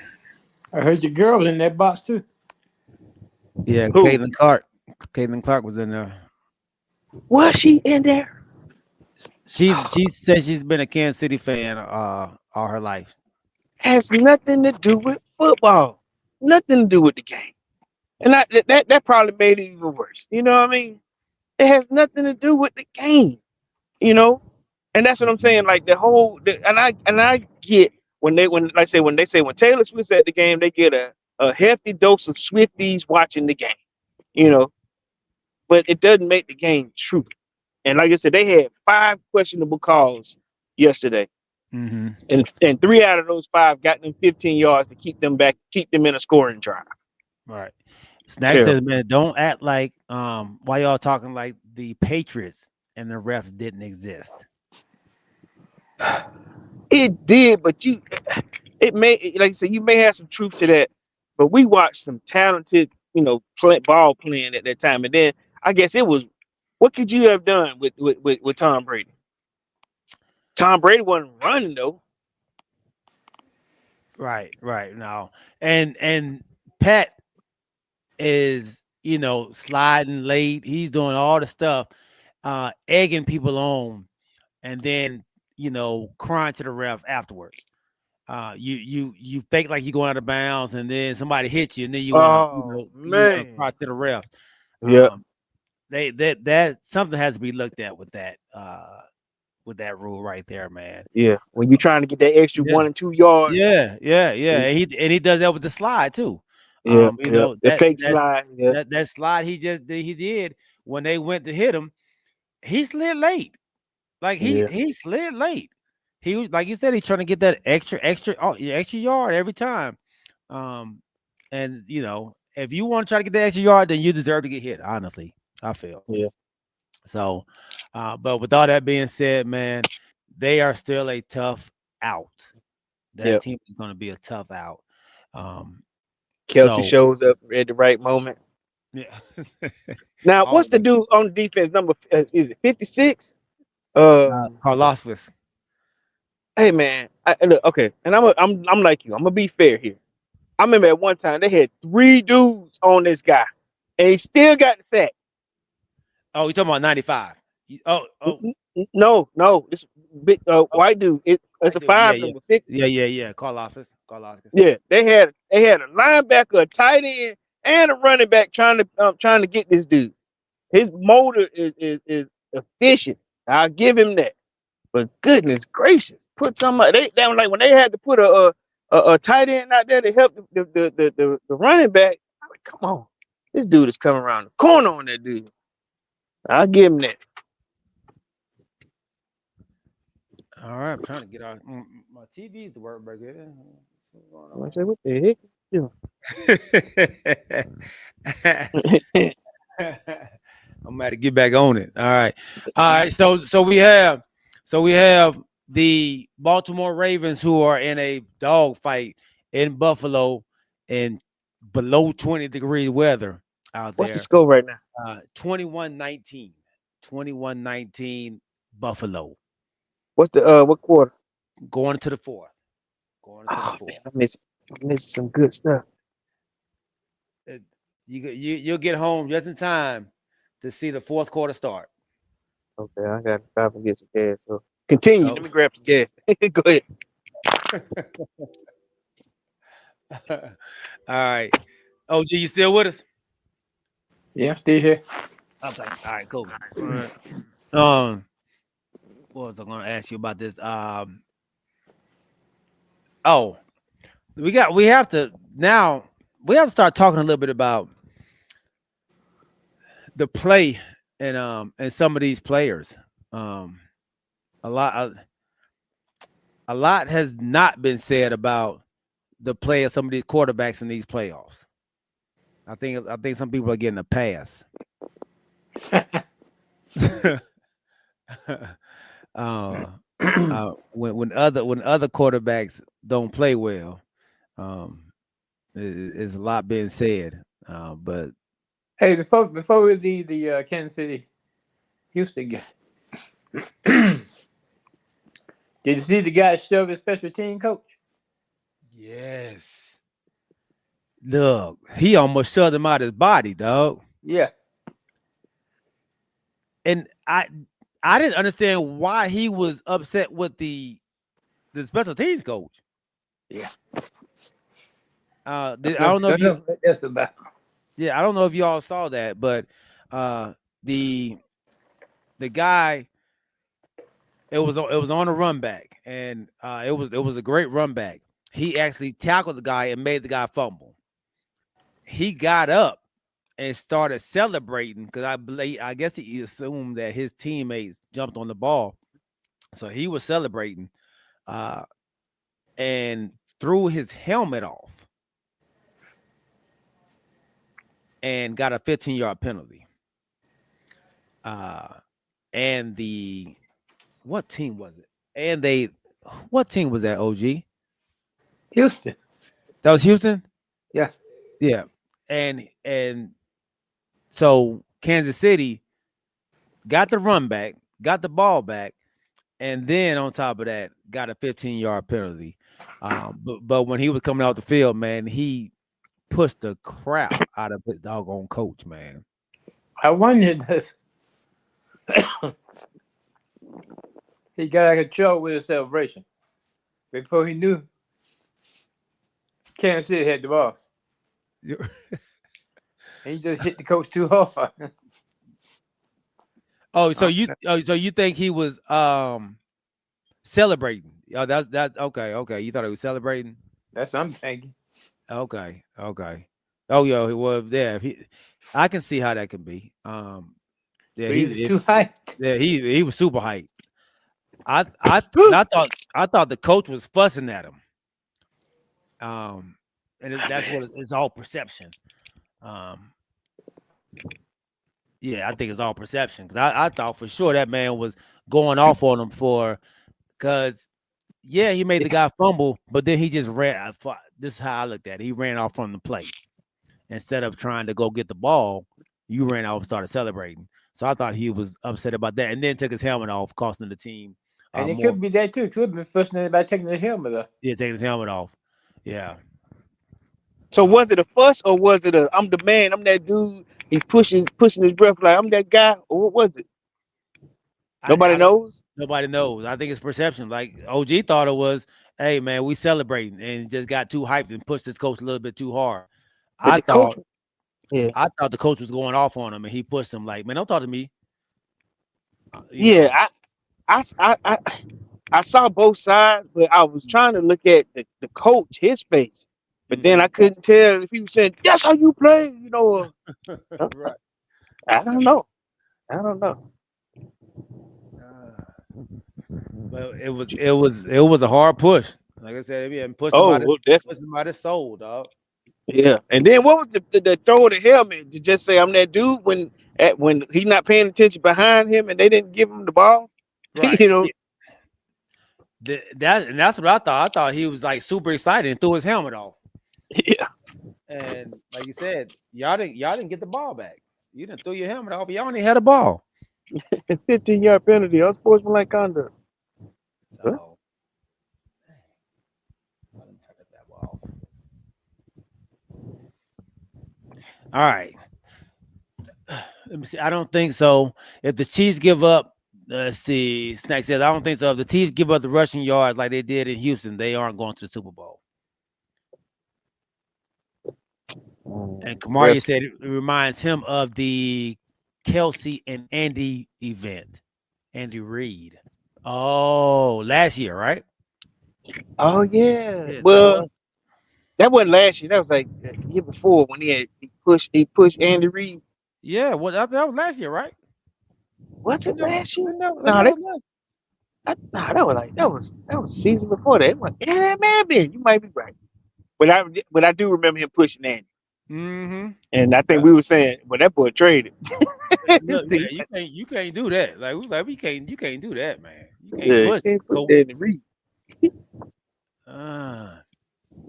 [SPEAKER 4] I heard your girl was in that box too.
[SPEAKER 1] Yeah,
[SPEAKER 7] Who?
[SPEAKER 1] Caitlin Clark. Caitlin Clark was in there.
[SPEAKER 7] Was she in there?
[SPEAKER 1] She said she's been a Kansas City fan all her life.
[SPEAKER 7] Has nothing to do with football. Nothing to do with the game. And that probably made it even worse. You know what I mean? It has nothing to do with the game. You know? And that's what I'm saying. Like and I get when they say when Taylor Swift's at the game, they get a hefty dose of Swifties watching the game. You know, but it doesn't make the game true. And like I said, they had 5 questionable calls yesterday.
[SPEAKER 1] Mm-hmm.
[SPEAKER 7] And 3 out of those 5 got them 15 yards to keep them in a scoring drive.
[SPEAKER 1] Right. Snack says, man, don't act like why y'all talking like the Patriots and the refs didn't exist.
[SPEAKER 7] It did, but it may, like I said, you may have some truth to that. But we watched some talented, ball playing at that time, and then I guess it was, what could you have done with Tom Brady? Tom Brady wasn't running though.
[SPEAKER 1] Right. No, and Pat is sliding late. He's doing all the stuff, egging people on, and then crying to the ref afterwards. You fake like you're going out of bounds, and then somebody hits you, and then you want to cry to the refs.
[SPEAKER 7] Yeah,
[SPEAKER 1] that something has to be looked at with that rule right there, man.
[SPEAKER 7] Yeah, when you're trying to get that extra 1 and 2 yards.
[SPEAKER 1] Yeah. And he does that with the slide too.
[SPEAKER 7] The fake slide. Yeah.
[SPEAKER 1] That slide he did when they went to hit him, he slid late. Like he slid late. He was, like you said, he's trying to get that extra yard every time. And if you want to try to get the extra yard, then you deserve to get hit. Honestly, I feel.
[SPEAKER 7] Yeah.
[SPEAKER 1] So, but with all that being said, man, they are still a tough out. That team is going to be a tough out.
[SPEAKER 7] Kelsey shows up at the right moment.
[SPEAKER 1] Yeah.
[SPEAKER 7] Now, what's the dude on defense? Number is it 56?
[SPEAKER 1] Karlaftis.
[SPEAKER 7] Hey man, look, okay, and I'm like you. I'm gonna be fair here. I remember at one time they had 3 dudes on this guy, and he still got the sack.
[SPEAKER 1] Oh, you talking about 95? Oh.
[SPEAKER 7] No, this big white dude. It's a 5 number.
[SPEAKER 1] Yeah. Karlaftis.
[SPEAKER 7] Yeah, they had a linebacker, a tight end, and a running back trying to get this dude. His motor is efficient. I'll give him that. But goodness gracious, put somebody. They were like when they had to put a tight end out there to help the running back. I mean, come on, this dude is coming around the corner on that dude. I'll give him that.
[SPEAKER 1] All right, I'm trying to get out. My TV's to work back here.
[SPEAKER 7] I said, what the
[SPEAKER 1] heck? I'm about to get back on it. All right. So we have the Baltimore Ravens, who are in a dogfight in Buffalo in below 20-degree weather out there.
[SPEAKER 7] What's the score right now?
[SPEAKER 1] 21-19. 21-19 Buffalo.
[SPEAKER 7] What's the what quarter?
[SPEAKER 1] Going to the fourth.
[SPEAKER 7] Man, I missed some good stuff.
[SPEAKER 1] You'll get home just in time to see the fourth quarter start.
[SPEAKER 7] Okay, I gotta stop and get some gas. So continue.
[SPEAKER 1] Oh.
[SPEAKER 7] Let me grab some gas. Go ahead.
[SPEAKER 1] All right. OG, you still with us?
[SPEAKER 4] Yeah, I'm still here.
[SPEAKER 1] Okay. All right, cool. All right. What was I gonna ask you about this? Oh, we have to start talking a little bit about the play and some of these players. A lot has not been said about the play of some of these quarterbacks in these playoffs. I think some people are getting a pass. When other quarterbacks don't play well, is a lot being said. But
[SPEAKER 4] Hey, before we leave the Kansas City Houston game, did you see the guy shove his special team coach?
[SPEAKER 1] yes, look, he almost shoved him out his body, dog.
[SPEAKER 4] Yeah.
[SPEAKER 1] And I didn't understand why he was upset with the special teams coach.
[SPEAKER 4] Yeah.
[SPEAKER 1] I don't know if you.
[SPEAKER 4] What that's about.
[SPEAKER 1] Yeah, I don't know if you all saw that, but the guy, it was on a run back, and it was a great run back. He actually tackled the guy and made the guy fumble. He got up and started celebrating because I guess he assumed that his teammates jumped on the ball, so he was celebrating, and threw his helmet off and got a 15-yard penalty. And what team was it? And what team was that, OG?
[SPEAKER 4] Houston.
[SPEAKER 1] That was Houston?
[SPEAKER 4] Yeah.
[SPEAKER 1] Yeah. And so Kansas City got the run back, got the ball back, and then on top of that, got a 15-yard penalty. But when he was coming out the field, man, he pushed the crap out of his doggone coach, man.
[SPEAKER 4] I wondered this. He got out of control with his celebration before he knew Kansas City had the ball. He just hit the coach too hard.
[SPEAKER 1] So you think he was celebrating? Oh, that's okay. You thought he was celebrating?
[SPEAKER 4] That's what I'm thinking.
[SPEAKER 1] Okay. Oh yeah, well, yeah. I can see how that can be. Yeah,
[SPEAKER 4] He was too hyped.
[SPEAKER 1] Yeah, he was super hyped. I thought the coach was fussing at him. And that's what it's all perception. Yeah, I think it's all perception because I thought for sure that man was going off on him because he made the guy fumble, but then he just ran. This is how I looked at it. He ran off from the plate instead of trying to go get the ball. You ran off and started celebrating. So I thought he was upset about that, and then took his helmet off, costing the team.
[SPEAKER 4] And it could be that too. It could be fussing by taking his helmet off.
[SPEAKER 1] Yeah, taking his helmet off. Yeah.
[SPEAKER 7] So was it a fuss or was it I'm the man, I'm that dude, he's pushing his breath like I'm that guy, or what was it? Nobody knows?
[SPEAKER 1] Nobody knows. I think it's perception. Like OG thought it was, hey man, we celebrating, and just got too hyped and pushed his coach a little bit too hard. I thought the coach was going off on him, and he pushed him like, man, don't talk to me.
[SPEAKER 7] I saw both sides, but I was trying to look at the coach, his face. But then I couldn't tell if he was saying, "That's how you play,"
[SPEAKER 1] Right.
[SPEAKER 7] I don't know.
[SPEAKER 1] Well, it was a hard push. Like I said, push him out his soul, dog.
[SPEAKER 7] Yeah. And then what was the throw of the helmet to just say I'm that dude when he's not paying attention behind him and they didn't give him the ball?
[SPEAKER 1] Right. That's what I thought. I thought he was like super excited and threw his helmet off.
[SPEAKER 7] Yeah.
[SPEAKER 1] And like you said, y'all didn't get the ball back. You didn't throw your helmet off, but y'all only had a ball.
[SPEAKER 7] 15-yard penalty, unsportsmanlike conduct.
[SPEAKER 1] So, all right. Let me see. I don't think so. If the Chiefs give up Let's see. Snack says, I don't think so. If the Chiefs give up the rushing yards like they did in Houston, they aren't going to the Super Bowl. And Kamaria said it reminds him of the Kelsey and Andy event. Andy Reid. Oh, last year, right?
[SPEAKER 7] Oh yeah.
[SPEAKER 1] Yeah,
[SPEAKER 7] Well, that wasn't last year. That was like the year before when he pushed Andy Reid.
[SPEAKER 1] yeah. Well, that was last year, right?
[SPEAKER 7] Was it last year?
[SPEAKER 1] No,
[SPEAKER 7] No,
[SPEAKER 1] that was last.
[SPEAKER 7] that was the season before that. It was, yeah, man, you might be right. But I do remember him pushing Andy.
[SPEAKER 1] Mm-hmm.
[SPEAKER 7] And I think we were saying, well, that boy traded.
[SPEAKER 1] Look, yeah, you can't do that. Like you can't do that, man. You can't
[SPEAKER 7] Yeah,
[SPEAKER 1] push.
[SPEAKER 7] he can't push
[SPEAKER 1] Coach.
[SPEAKER 7] Andy Reid.
[SPEAKER 1] Uh,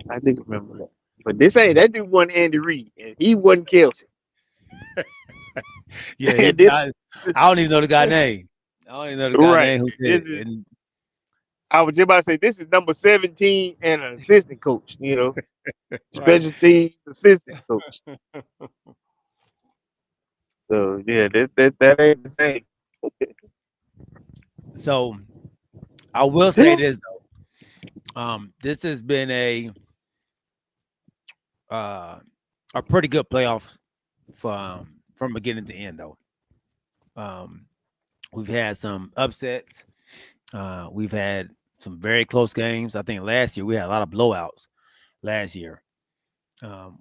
[SPEAKER 7] I do remember that. But this ain't that dude wasn't Andy Reid, and he wasn't Kelsey.
[SPEAKER 1] yeah,
[SPEAKER 7] This-
[SPEAKER 1] I don't even know the guy name. I don't even know the guy
[SPEAKER 7] Right.
[SPEAKER 1] name who
[SPEAKER 7] This
[SPEAKER 1] did it. And
[SPEAKER 7] I was just about to say this is number 17 and an assistant coach, special teams assistant coach. So yeah, that ain't the same.
[SPEAKER 1] so I will say this though. This has been a pretty good playoff from beginning to end though. We've had some upsets. We've had some very close games. I think last year we had a lot of blowouts last year.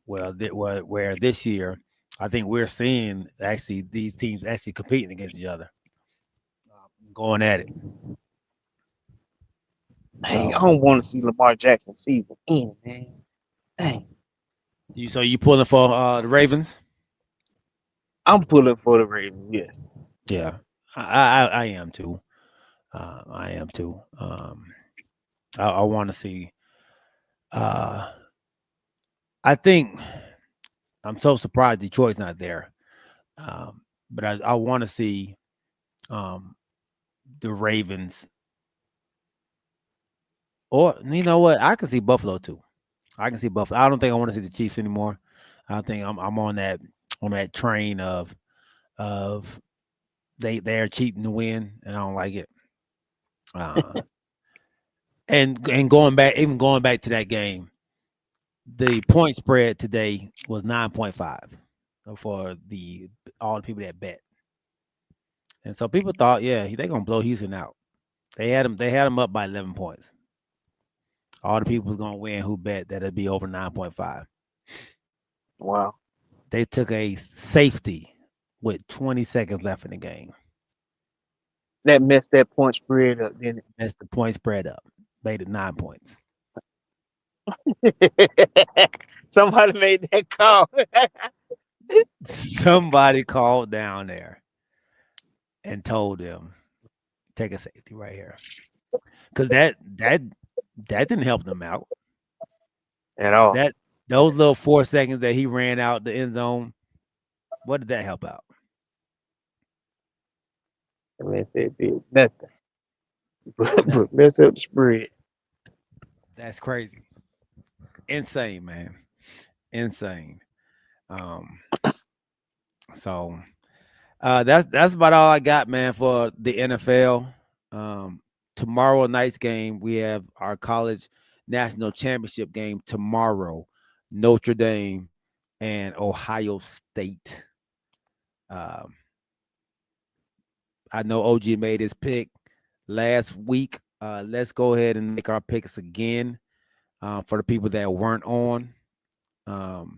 [SPEAKER 1] Where this year, I think we're seeing actually these teams actually competing against each other, going at it.
[SPEAKER 7] Hey, I don't want to see Lamar Jackson season end, man. Dang.
[SPEAKER 1] You pulling for the Ravens?
[SPEAKER 7] I'm pulling for the Ravens, yes.
[SPEAKER 1] Yeah, I am too. I am too. I want to see. I think I'm so surprised Detroit's not there. But I want to see the Ravens. Or you know what? I can see Buffalo too. I can see Buffalo. I don't think I want to see the Chiefs anymore. I think I'm on that train of they're cheating to win, and I don't like it. And going back to that game, the point spread today was 9.5 for all the people that bet. And so people thought, yeah, they're gonna blow Houston out. They had them up by 11 points. All the people was gonna win who bet that it'd be over 9.5.
[SPEAKER 7] Wow.
[SPEAKER 1] They took a safety with 20 seconds left in the game.
[SPEAKER 7] That messed that point spread up, didn't
[SPEAKER 1] That's the point spread up. Made it 9 points.
[SPEAKER 7] it? Somebody made that call.
[SPEAKER 1] Somebody called down there and told them, take a safety right here. Because that didn't help them out.
[SPEAKER 7] At all.
[SPEAKER 1] Those little 4 seconds that he ran out the end zone, what did that help out?
[SPEAKER 7] I mean, it did nothing. But mess up the spread.
[SPEAKER 1] That's crazy. Insane, man. Insane. So that's about all I got, man, for the NFL. Tomorrow night's game, we have our college national championship game tomorrow. Notre Dame and Ohio State. I know OG made his pick last week. Let's go ahead and make our picks again for the people that weren't on. Out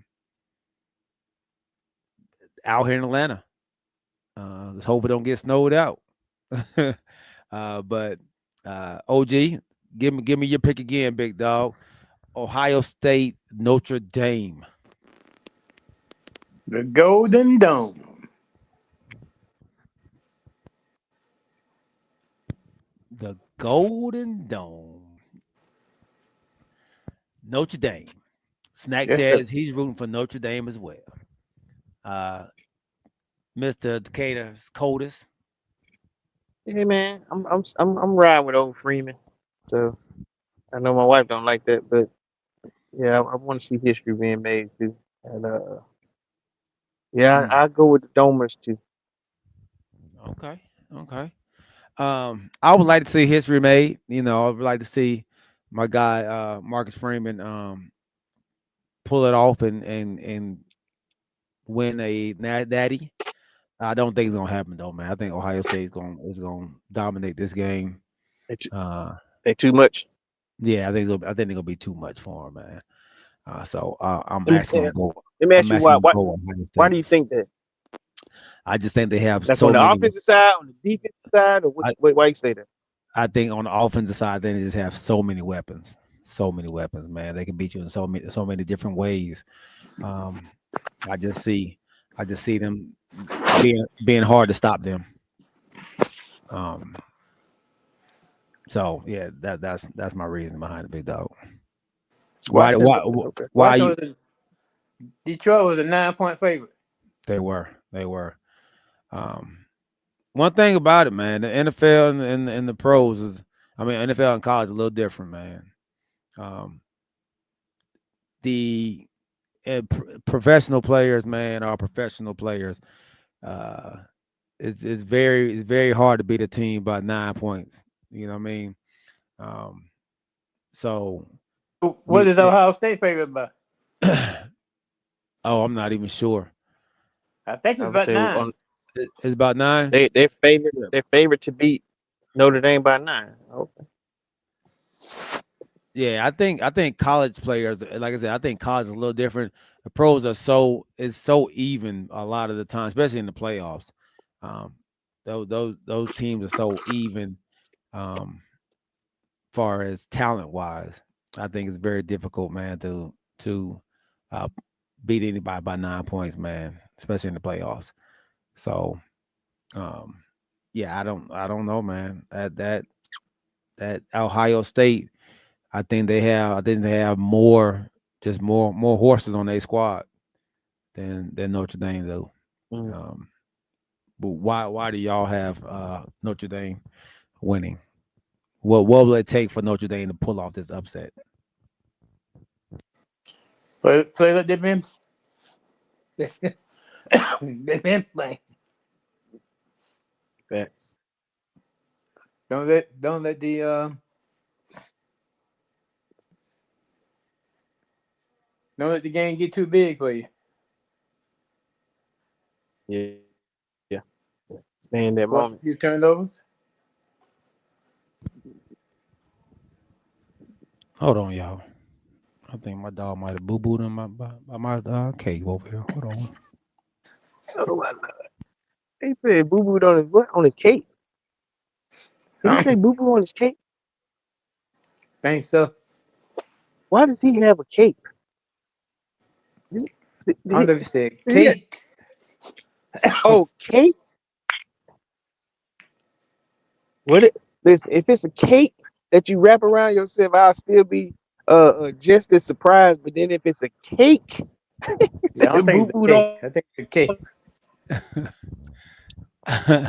[SPEAKER 1] here in Atlanta. Let's hope it don't get snowed out. But OG, give me your pick again, big dog. Ohio State, Notre Dame.
[SPEAKER 4] The Golden Dome.
[SPEAKER 1] The Golden Dome. Notre Dame. Snack
[SPEAKER 7] Yes,
[SPEAKER 1] says he's rooting for Notre Dame as well. Mr. Decatur's coldest.
[SPEAKER 7] Hey man, I'm riding with old Freeman. So I know my wife don't like that, but yeah, I want to see history being made too. And yeah, I go with the Domers too.
[SPEAKER 1] Okay. I would like to see history made. You know, I would like to see my guy Marcus Freeman pull it off and win a natty. I don't think it's gonna happen though, man. I think Ohio State is gonna dominate this game.
[SPEAKER 6] They too,
[SPEAKER 1] Uh,
[SPEAKER 6] they too much.
[SPEAKER 1] yeah, I think it's gonna be too much for him, man. So I'm
[SPEAKER 6] Let me,
[SPEAKER 1] actually gonna go.
[SPEAKER 6] let me ask
[SPEAKER 1] I'm
[SPEAKER 6] you
[SPEAKER 1] actually
[SPEAKER 6] why.
[SPEAKER 1] gonna go Ohio
[SPEAKER 6] Why
[SPEAKER 1] State.
[SPEAKER 6] do you think that?
[SPEAKER 1] I just think they have
[SPEAKER 6] That's
[SPEAKER 1] so
[SPEAKER 6] on the
[SPEAKER 1] many.
[SPEAKER 6] offensive side, on the defensive side, or why you say that?
[SPEAKER 1] I think on the offensive side, they just have so many weapons. So many weapons, man. They can beat you in so many different ways. I just see them being hard to stop them. So yeah, that's my reason behind the big dog. Why
[SPEAKER 6] Okay.
[SPEAKER 1] why you
[SPEAKER 4] Detroit was a 9-point favorite.
[SPEAKER 1] they were. One thing about it, man, the NFL and the pros is, I mean, NFL and college is a little different, man. The professional players, man, are professional players. It's very hard to beat a team by 9 points. You know what I mean? So
[SPEAKER 4] What is Ohio State favored by?
[SPEAKER 1] oh, I'm not even sure.
[SPEAKER 4] I think it's
[SPEAKER 6] I would
[SPEAKER 4] about
[SPEAKER 6] say
[SPEAKER 4] 9.
[SPEAKER 1] It's about 9.
[SPEAKER 6] they're favored to beat Notre Dame by 9. Okay.
[SPEAKER 1] Yeah, I think college players, like I said, I think college is a little different. The pros are so even a lot of the time, especially in the playoffs. Those teams are so even, far as talent wise. I think it's very difficult, man, to beat anybody by 9 points, man, especially in the playoffs. So, yeah, I don't know, man. That Ohio State, I think they have more horses on their squad than Notre Dame do. But why do y'all have Notre Dame winning? What will it take for Notre Dame to pull off this upset?
[SPEAKER 4] Play like they've been. They've been playing.
[SPEAKER 6] Facts.
[SPEAKER 4] Don't let the game get too big for you.
[SPEAKER 6] Yeah. Stay in that
[SPEAKER 4] Force a
[SPEAKER 6] moment.
[SPEAKER 4] few turnovers.
[SPEAKER 1] Hold on, y'all. I think my dog might have boo-booed in my cave over here. Hold on.
[SPEAKER 6] Oh my Lord. They said boo booed on his what? On his cape. Did he say boo boo on his cape?
[SPEAKER 4] Think so.
[SPEAKER 6] Why does he have a cape?
[SPEAKER 4] I don't know if you said cake.
[SPEAKER 6] Oh, cape? Listen, if it's a cape that you wrap around yourself, I'll still be just as surprised. But then if it's a cake,
[SPEAKER 4] Yeah, I don't think it's a cake. I think it's a cake.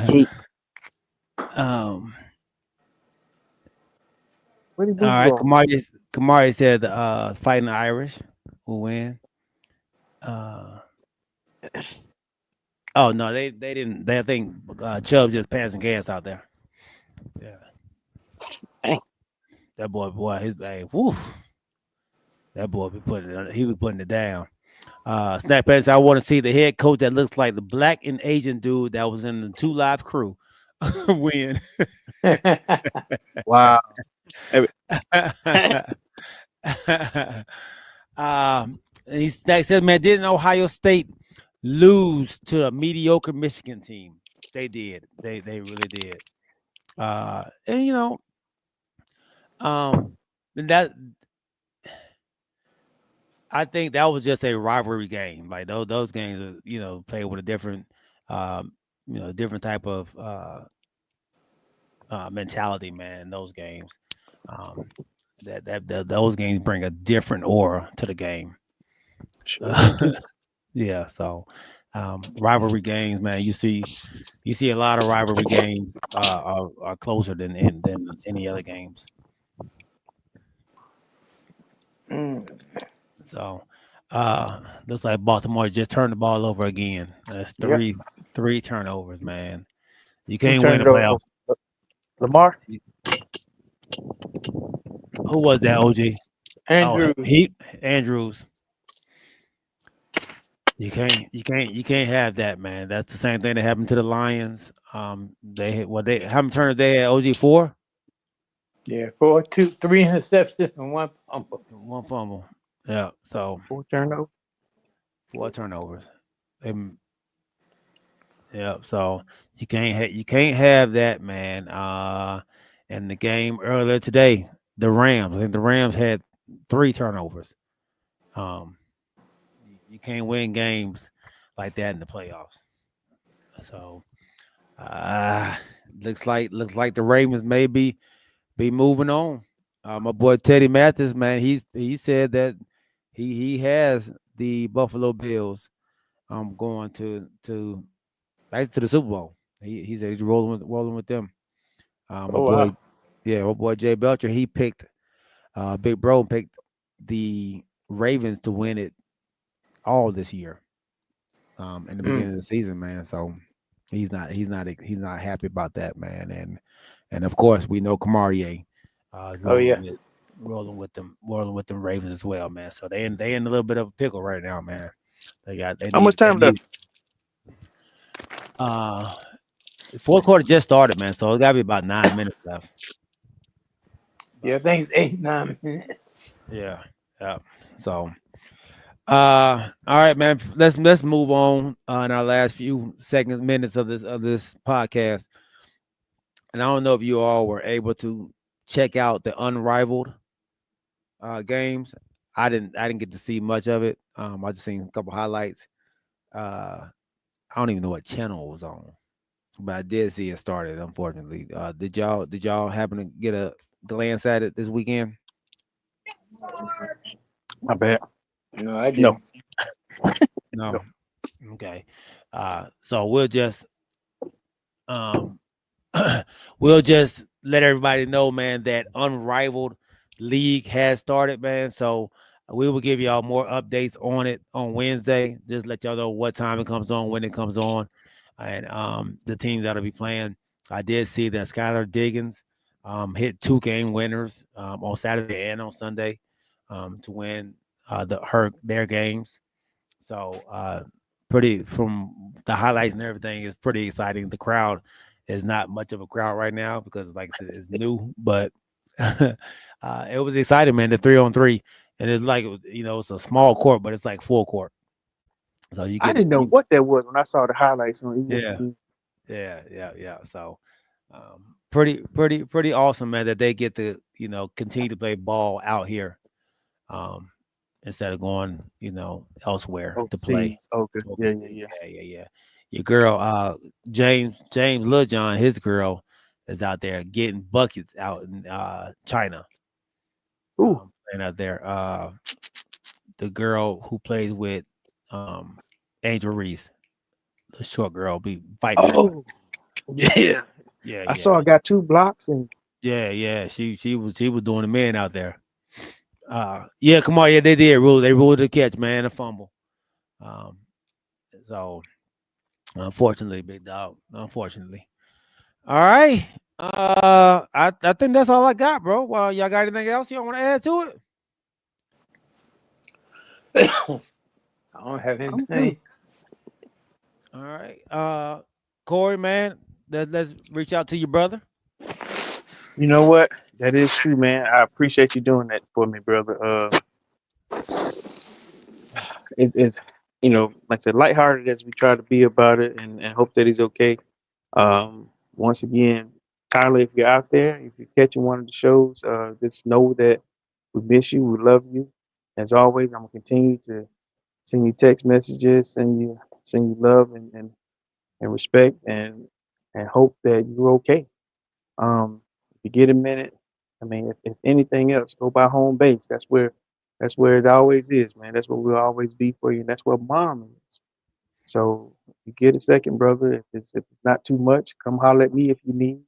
[SPEAKER 6] Cape.
[SPEAKER 1] All right, Kamari said Fighting Irish will win. Oh no, they didn't. They think Chubb's just passing gas out there. Yeah.
[SPEAKER 6] Dang.
[SPEAKER 1] That boy, his bag. Woo. That boy be putting it down. Snack Pants, I want to see the head coach that looks like the black and Asian dude that was in the 2 Live Crew win.
[SPEAKER 6] Wow.
[SPEAKER 1] He said, man, didn't Ohio State lose to a mediocre Michigan team? They did. They really did. And you know, that I think that was just a rivalry game. Like those games are, you know, played with a different different type of mentality, man. Those games. Those games bring a different aura to the game. Yeah, so rivalry games, man. You see a lot of rivalry games are closer than any other games. So looks like Baltimore just turned the ball over again. That's three turnovers, man. You can't win a playoff.
[SPEAKER 7] Lamar.
[SPEAKER 1] Who was that? OG.
[SPEAKER 4] Andrew.
[SPEAKER 1] He Andrews. You can't have that, man. That's the same thing that happened to the Lions. They how many turnovers they had? OG 4?
[SPEAKER 4] Yeah, 4, 2, 3 interceptions and 1 fumble.
[SPEAKER 1] 1 fumble. Yeah. So
[SPEAKER 7] 4 turnovers.
[SPEAKER 1] 4 turnovers. Yeah. So you can't have that, man. In the game earlier today, the Rams. I think the Rams had 3 turnovers. You can't win games like that in the playoffs. So looks like the Ravens may be moving on. My boy Teddy Mathis, man, he said that he has the Buffalo Bills going to back to the Super Bowl. He said he's rolling with them. My
[SPEAKER 4] Oh,
[SPEAKER 1] boy,
[SPEAKER 4] wow.
[SPEAKER 1] yeah, my boy Jay Belcher, he picked Big Bro picked the Ravens to win it all this year. In the beginning of the season, man. So he's not happy about that, man. And of course we know Kamarier is
[SPEAKER 4] Oh, yeah.
[SPEAKER 1] rolling with them Ravens as well, man. So they in a little bit of a pickle right now, man.
[SPEAKER 7] How much time left?
[SPEAKER 1] The fourth quarter just started, man. So it gotta be about 9 minutes left.
[SPEAKER 4] Yeah, I think it's 8, 9 minutes.
[SPEAKER 1] Yeah. So all right, man. Let's move on in our last few minutes of this podcast. And I don't know if you all were able to check out the Unrivaled games. I didn't get to see much of it. I just seen a couple highlights. I don't even know what channel it was on, but I did see it started. Unfortunately, did y'all happen to get a glance at it this weekend?
[SPEAKER 7] My bad.
[SPEAKER 4] No, I didn't.
[SPEAKER 1] No. Okay. So we'll just let everybody know, man, that Unrivaled League has started, man. So we will give y'all more updates on it on Wednesday. Just let y'all know what time it comes on, when it comes on, and the teams that'll be playing. I did see that Skylar Diggins hit 2 game winners on Saturday and on Sunday to win their games. So pretty, from the highlights and everything, is pretty exciting. The crowd is not much of a crowd right now because, like I said, it's new, but it was exciting, man. The 3-on-3, and it's like, it's a small court, but it's like full court. So you
[SPEAKER 7] I
[SPEAKER 1] get
[SPEAKER 7] didn't know what that was when I saw the highlights on ESPN.
[SPEAKER 1] yeah. So pretty awesome, man, that they get to continue to play ball out here. Instead of going, elsewhere to play.
[SPEAKER 7] Okay. Yeah.
[SPEAKER 1] Your girl, James Lil John, his girl is out there getting buckets out in China.
[SPEAKER 7] Ooh.
[SPEAKER 1] And out there, the girl who plays with Angel Reese, the short girl, be fighting.
[SPEAKER 7] Oh, yeah. I saw I got 2 blocks and
[SPEAKER 1] she was doing the man out there. Come on, they did rule. They ruled the catch, man, a fumble. So unfortunately, big dog. Unfortunately. All right. I think that's all I got, bro. Well, y'all got anything else you want to add to
[SPEAKER 4] it? I don't have anything.
[SPEAKER 1] All right. Corey, man, let's reach out to your brother.
[SPEAKER 7] You know what? That is true, man. I appreciate you doing that for me, brother. It's like I said, lighthearted as we try to be about it, and hope that he's okay. Once again, Tyler, if you're out there, if you're catching one of the shows, just know that we miss you, we love you. As always, I'm gonna continue to send you text messages, send you love and respect, and hope that you're okay. If you get a minute, I mean, if anything else, go by home base. That's where it always is, man. That's where we'll always be for you, and that's where mom is. So if you get a second, brother, if it's not too much, come holler at me if you need,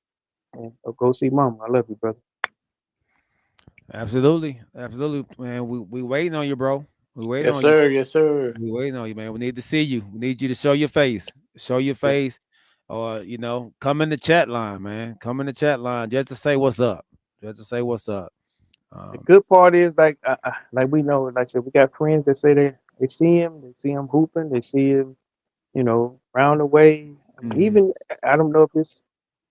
[SPEAKER 7] and go see mom. I love you, brother.
[SPEAKER 1] Absolutely, man. We waiting on you, bro. We waiting on
[SPEAKER 4] you.
[SPEAKER 1] You.
[SPEAKER 4] Yes, sir.
[SPEAKER 1] We waiting on you, man. We need to see you. We need you to show your face. or come in the chat line, man. Come in the chat line just to say what's up. Just to say what's up.
[SPEAKER 7] The good part is like we know, like I said, we got friends that say they see him hooping, they see him, round the way. I mean,
[SPEAKER 1] Mhm.
[SPEAKER 7] even I don't know if it's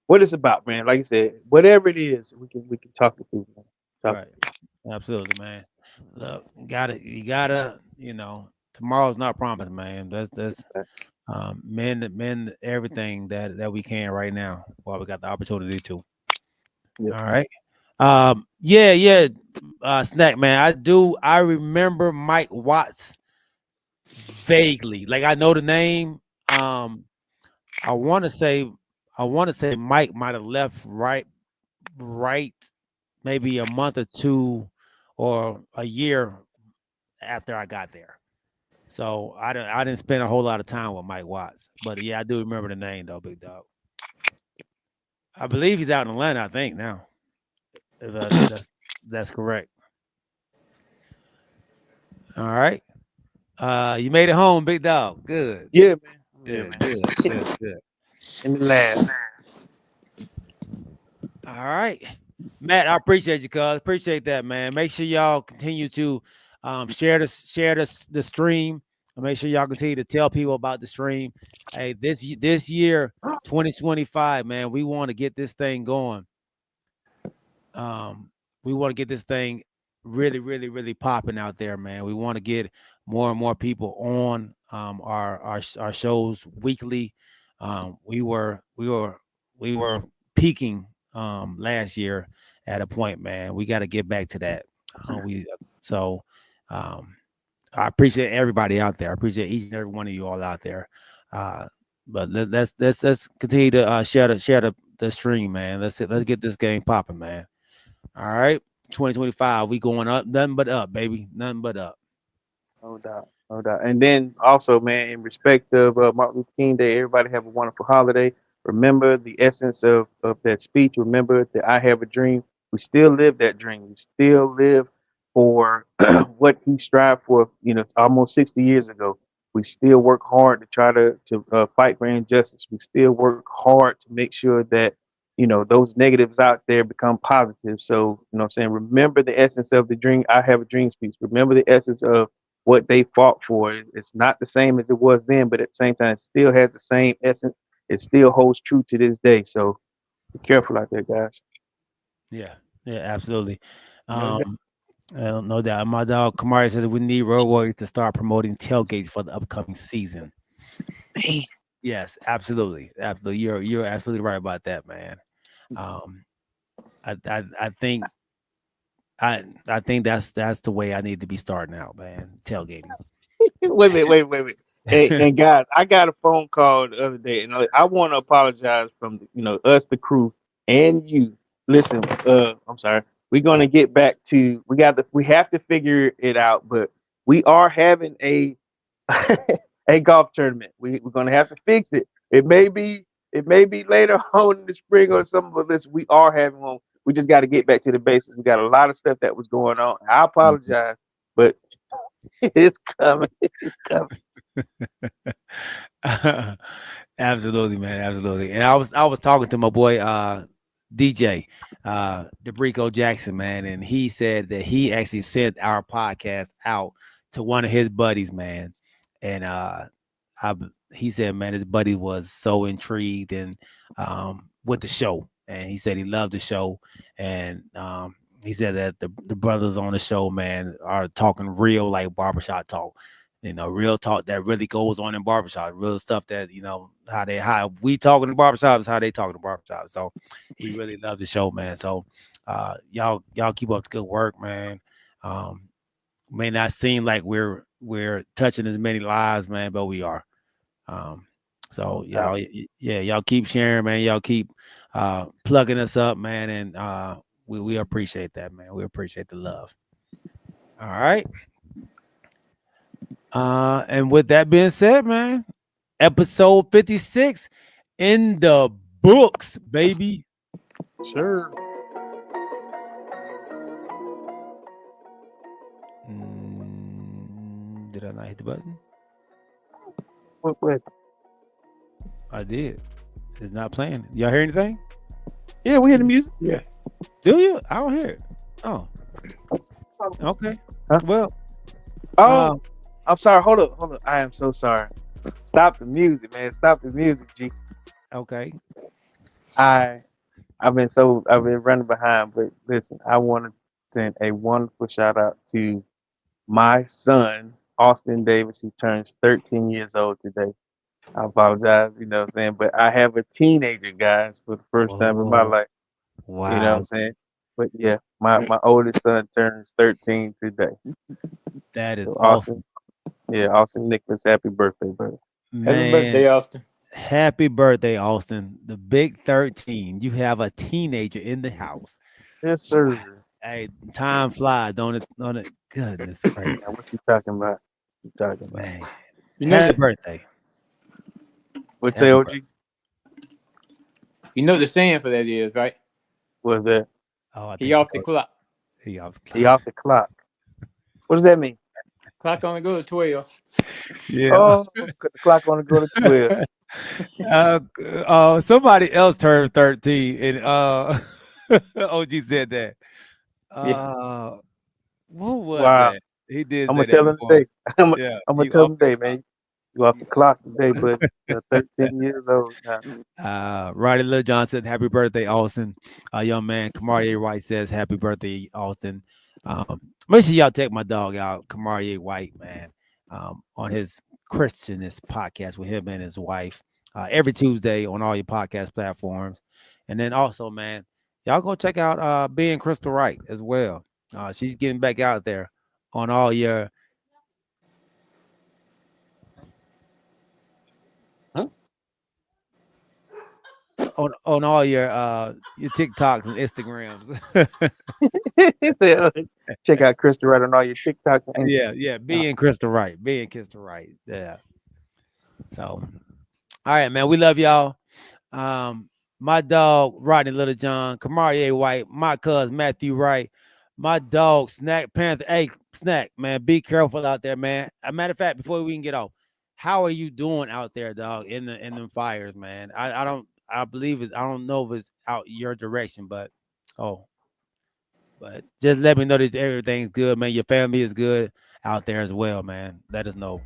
[SPEAKER 7] what it's about, man. Like I said, whatever it is, we can talk it through, man. Talk
[SPEAKER 1] Right. Absolutely, man. Look, you gotta, tomorrow's not promised, man. That's
[SPEAKER 7] it.
[SPEAKER 1] men everything that we can right now while we got the opportunity to.
[SPEAKER 7] Yep.
[SPEAKER 1] All right. Yeah, snack man. I remember Mike Watts vaguely. Like I know the name. I want to say Mike might have left right maybe a month or two or a year after I got there. So I didn't spend a whole lot of time with Mike Watts. But yeah, I do remember the name though, big dog. I believe he's out in Atlanta, I think now. If that's correct. All right. You made it home, big dog. Good.
[SPEAKER 7] Yeah, man. Yeah,
[SPEAKER 1] Good,
[SPEAKER 7] man.
[SPEAKER 1] good, good, good.
[SPEAKER 7] In the lab.
[SPEAKER 1] All right. Matt, I appreciate you, cuz. Appreciate that, man. Make sure y'all continue to share the stream. And make sure y'all continue to tell people about the stream. Hey, this year, 2025, man, we want to get this thing going. We want to get this thing really, really, really popping out there, man. We want to get more and more people on our shows weekly. We were peaking last year at a point, man. We got to get back to that. We so I appreciate everybody out there. I appreciate each and every one of you all out there. But let's continue to share the stream, man. Let's get this game popping, man. All right, 2025, we going up, nothing but up, baby, nothing but up.
[SPEAKER 7] No doubt. No doubt. And then also, man, in respect of Martin Luther King Day, everybody have a wonderful holiday. Remember the essence of that speech. Remember that I have a dream. We still live that dream. We still live for what he strived for, almost 60 years ago. We still work hard to try to fight for injustice. We still work hard to make sure that, those negatives out there become positive. So, what I'm saying, remember the essence of the dream. I have a dream speech. Remember the essence of what they fought for. It's not the same as it was then, but at the same time, it still has the same essence. It still holds true to this day. So be careful out there, guys.
[SPEAKER 1] Yeah, yeah, absolutely.
[SPEAKER 7] No doubt.
[SPEAKER 1] Um, no doubt. My dog Kamari says we need Road Warriors to start promoting tailgates for the upcoming season.
[SPEAKER 7] Man,
[SPEAKER 1] Yes, absolutely, absolutely. You're absolutely right about that, man. Um, I think I think that's the way I need to be starting out, man. Tailgating.
[SPEAKER 7] wait a minute, wait. Hey, and guys, I got a phone call the other day, and I want to apologize from us, the crew, and you. Listen, I'm sorry. We're gonna get back to we have to figure it out, but we are having a a golf tournament. We're gonna have to fix it. It may be later on in the spring or something, but listen, we are having one. We just got to get back to the basics. We got a lot of stuff that was going on. I apologize, but it's coming. It's coming.
[SPEAKER 1] Absolutely, man. Absolutely. And I was talking to my boy DJ DeBrico Jackson, man, and he said that he actually sent our podcast out to one of his buddies, man. And he said, man, his buddy was so intrigued and with the show. And he said he loved the show. And he said that the brothers on the show, man, are talking real like barbershop talk. Real talk that really goes on in barbershop, real stuff that how we talk in the barbershop is how they talk in the barbershop. So he really loved the show, man. So y'all keep up the good work, man. May not seem like we're touching as many lives, man, but we are. So y'all keep sharing, man. Y'all keep plugging us up, man, and we appreciate that, man. We appreciate the love. All right. And with that being said, man, episode 56 in the books, baby.
[SPEAKER 7] Sure.
[SPEAKER 1] Did I not hit the button?
[SPEAKER 7] What?
[SPEAKER 1] I did. It's not playing. Y'all hear anything?
[SPEAKER 6] Yeah, we hear the music.
[SPEAKER 4] Yeah.
[SPEAKER 1] Do you? I don't hear it. Oh. Okay.
[SPEAKER 6] Huh?
[SPEAKER 1] Well,
[SPEAKER 6] Oh, I'm sorry. Hold up. I am so sorry. Stop the music, man. Stop the music, G.
[SPEAKER 1] okay.
[SPEAKER 6] I've been running behind, but listen, I want to send a wonderful shout out to my son, Austin Davis, who turns 13 years old today. I apologize, you know what I'm saying, but I have a teenager, guys, for the first time in my
[SPEAKER 1] Whoa.
[SPEAKER 6] life.
[SPEAKER 1] Wow.
[SPEAKER 6] You know what I'm saying? But yeah, my oldest son turns 13 today.
[SPEAKER 1] That is
[SPEAKER 6] So
[SPEAKER 1] awesome.
[SPEAKER 6] Austin Nicholas, happy birthday, brother.
[SPEAKER 4] Happy birthday,
[SPEAKER 1] Man,
[SPEAKER 4] Austin.
[SPEAKER 1] happy birthday, Austin. The big 13. You have a teenager in the house.
[SPEAKER 6] Yes, sir.
[SPEAKER 1] Hey, time flies, don't it? Don't it? Goodness gracious.
[SPEAKER 6] Now, what you talking about?
[SPEAKER 1] Man.
[SPEAKER 4] You know
[SPEAKER 1] Happy
[SPEAKER 4] the,
[SPEAKER 1] birthday.
[SPEAKER 6] What's
[SPEAKER 1] Happy
[SPEAKER 6] that, OG?
[SPEAKER 1] birthday.
[SPEAKER 4] you know the saying for that is, right?
[SPEAKER 6] What's that?
[SPEAKER 1] Oh, I
[SPEAKER 4] He
[SPEAKER 1] think
[SPEAKER 4] off the clock.
[SPEAKER 1] he off the
[SPEAKER 6] He off the clock. What does that mean?
[SPEAKER 4] Clock only goes to 12.
[SPEAKER 1] Yeah.
[SPEAKER 6] Oh, 'cause the clock only go to 12.
[SPEAKER 1] Somebody else turned 13 and OG said that. Who was
[SPEAKER 6] Wow.
[SPEAKER 1] that? He did
[SPEAKER 6] I'm
[SPEAKER 1] say
[SPEAKER 6] gonna tell
[SPEAKER 1] that
[SPEAKER 6] him
[SPEAKER 1] before.
[SPEAKER 6] today. I'm
[SPEAKER 1] Yeah.
[SPEAKER 6] gonna
[SPEAKER 1] You
[SPEAKER 6] tell
[SPEAKER 1] off
[SPEAKER 6] him today, man. You off the clock today, but you're 13 years old now.
[SPEAKER 1] Roddy Lil John said, "Happy birthday, Austin." Young man, Kamarie White says, "Happy birthday, Austin." Make sure y'all take my dog out, Kamarie White, man, on his Christianist podcast with him and his wife every Tuesday on all your podcast platforms. And then also, man, y'all go check out Being Crystal Wright as well. She's getting back out there on all your on all your TikToks and Instagrams.
[SPEAKER 6] He said, check out Krista Wright on all your TikTok. And
[SPEAKER 1] yeah, being Crystal Wright, yeah. So, all right, man, we love y'all. My dog Rodney Little John, Kamarie White, my cousin Matthew Wright, my dog Snack Panther. Hey, Snack, man, be careful out there, man. A matter of fact, before we can get off, how are you doing out there, dog? In the fires, man. I don't know if it's out your direction, but just let me know that everything's good, man. Your family is good out there as well, man. Let us know.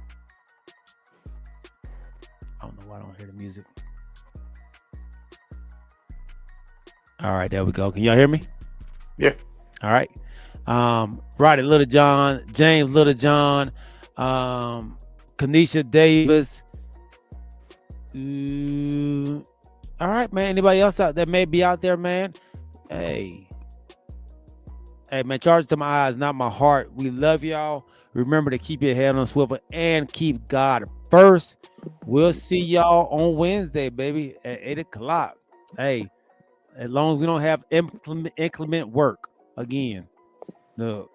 [SPEAKER 1] I don't know why I don't hear the music. All right, there we go. Can y'all hear me?
[SPEAKER 4] Yeah.
[SPEAKER 1] All right. Roddy Little John, James Little John, Kanisha Davis. All right, man. Anybody else out that may be out there, man? Hey, man, charge to my eyes, not my heart. We love y'all. Remember to keep your head on swivel and keep God first. We'll see y'all on Wednesday, baby, at 8 o'clock. Hey, as long as we don't have inclement work again. The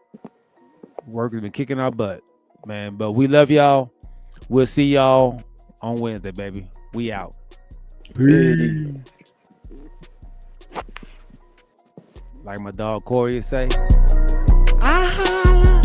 [SPEAKER 1] work has been kicking our butt, man. But we love y'all. We'll see y'all on Wednesday, baby. We out. Peace. Like my dog Corey would say, I holla.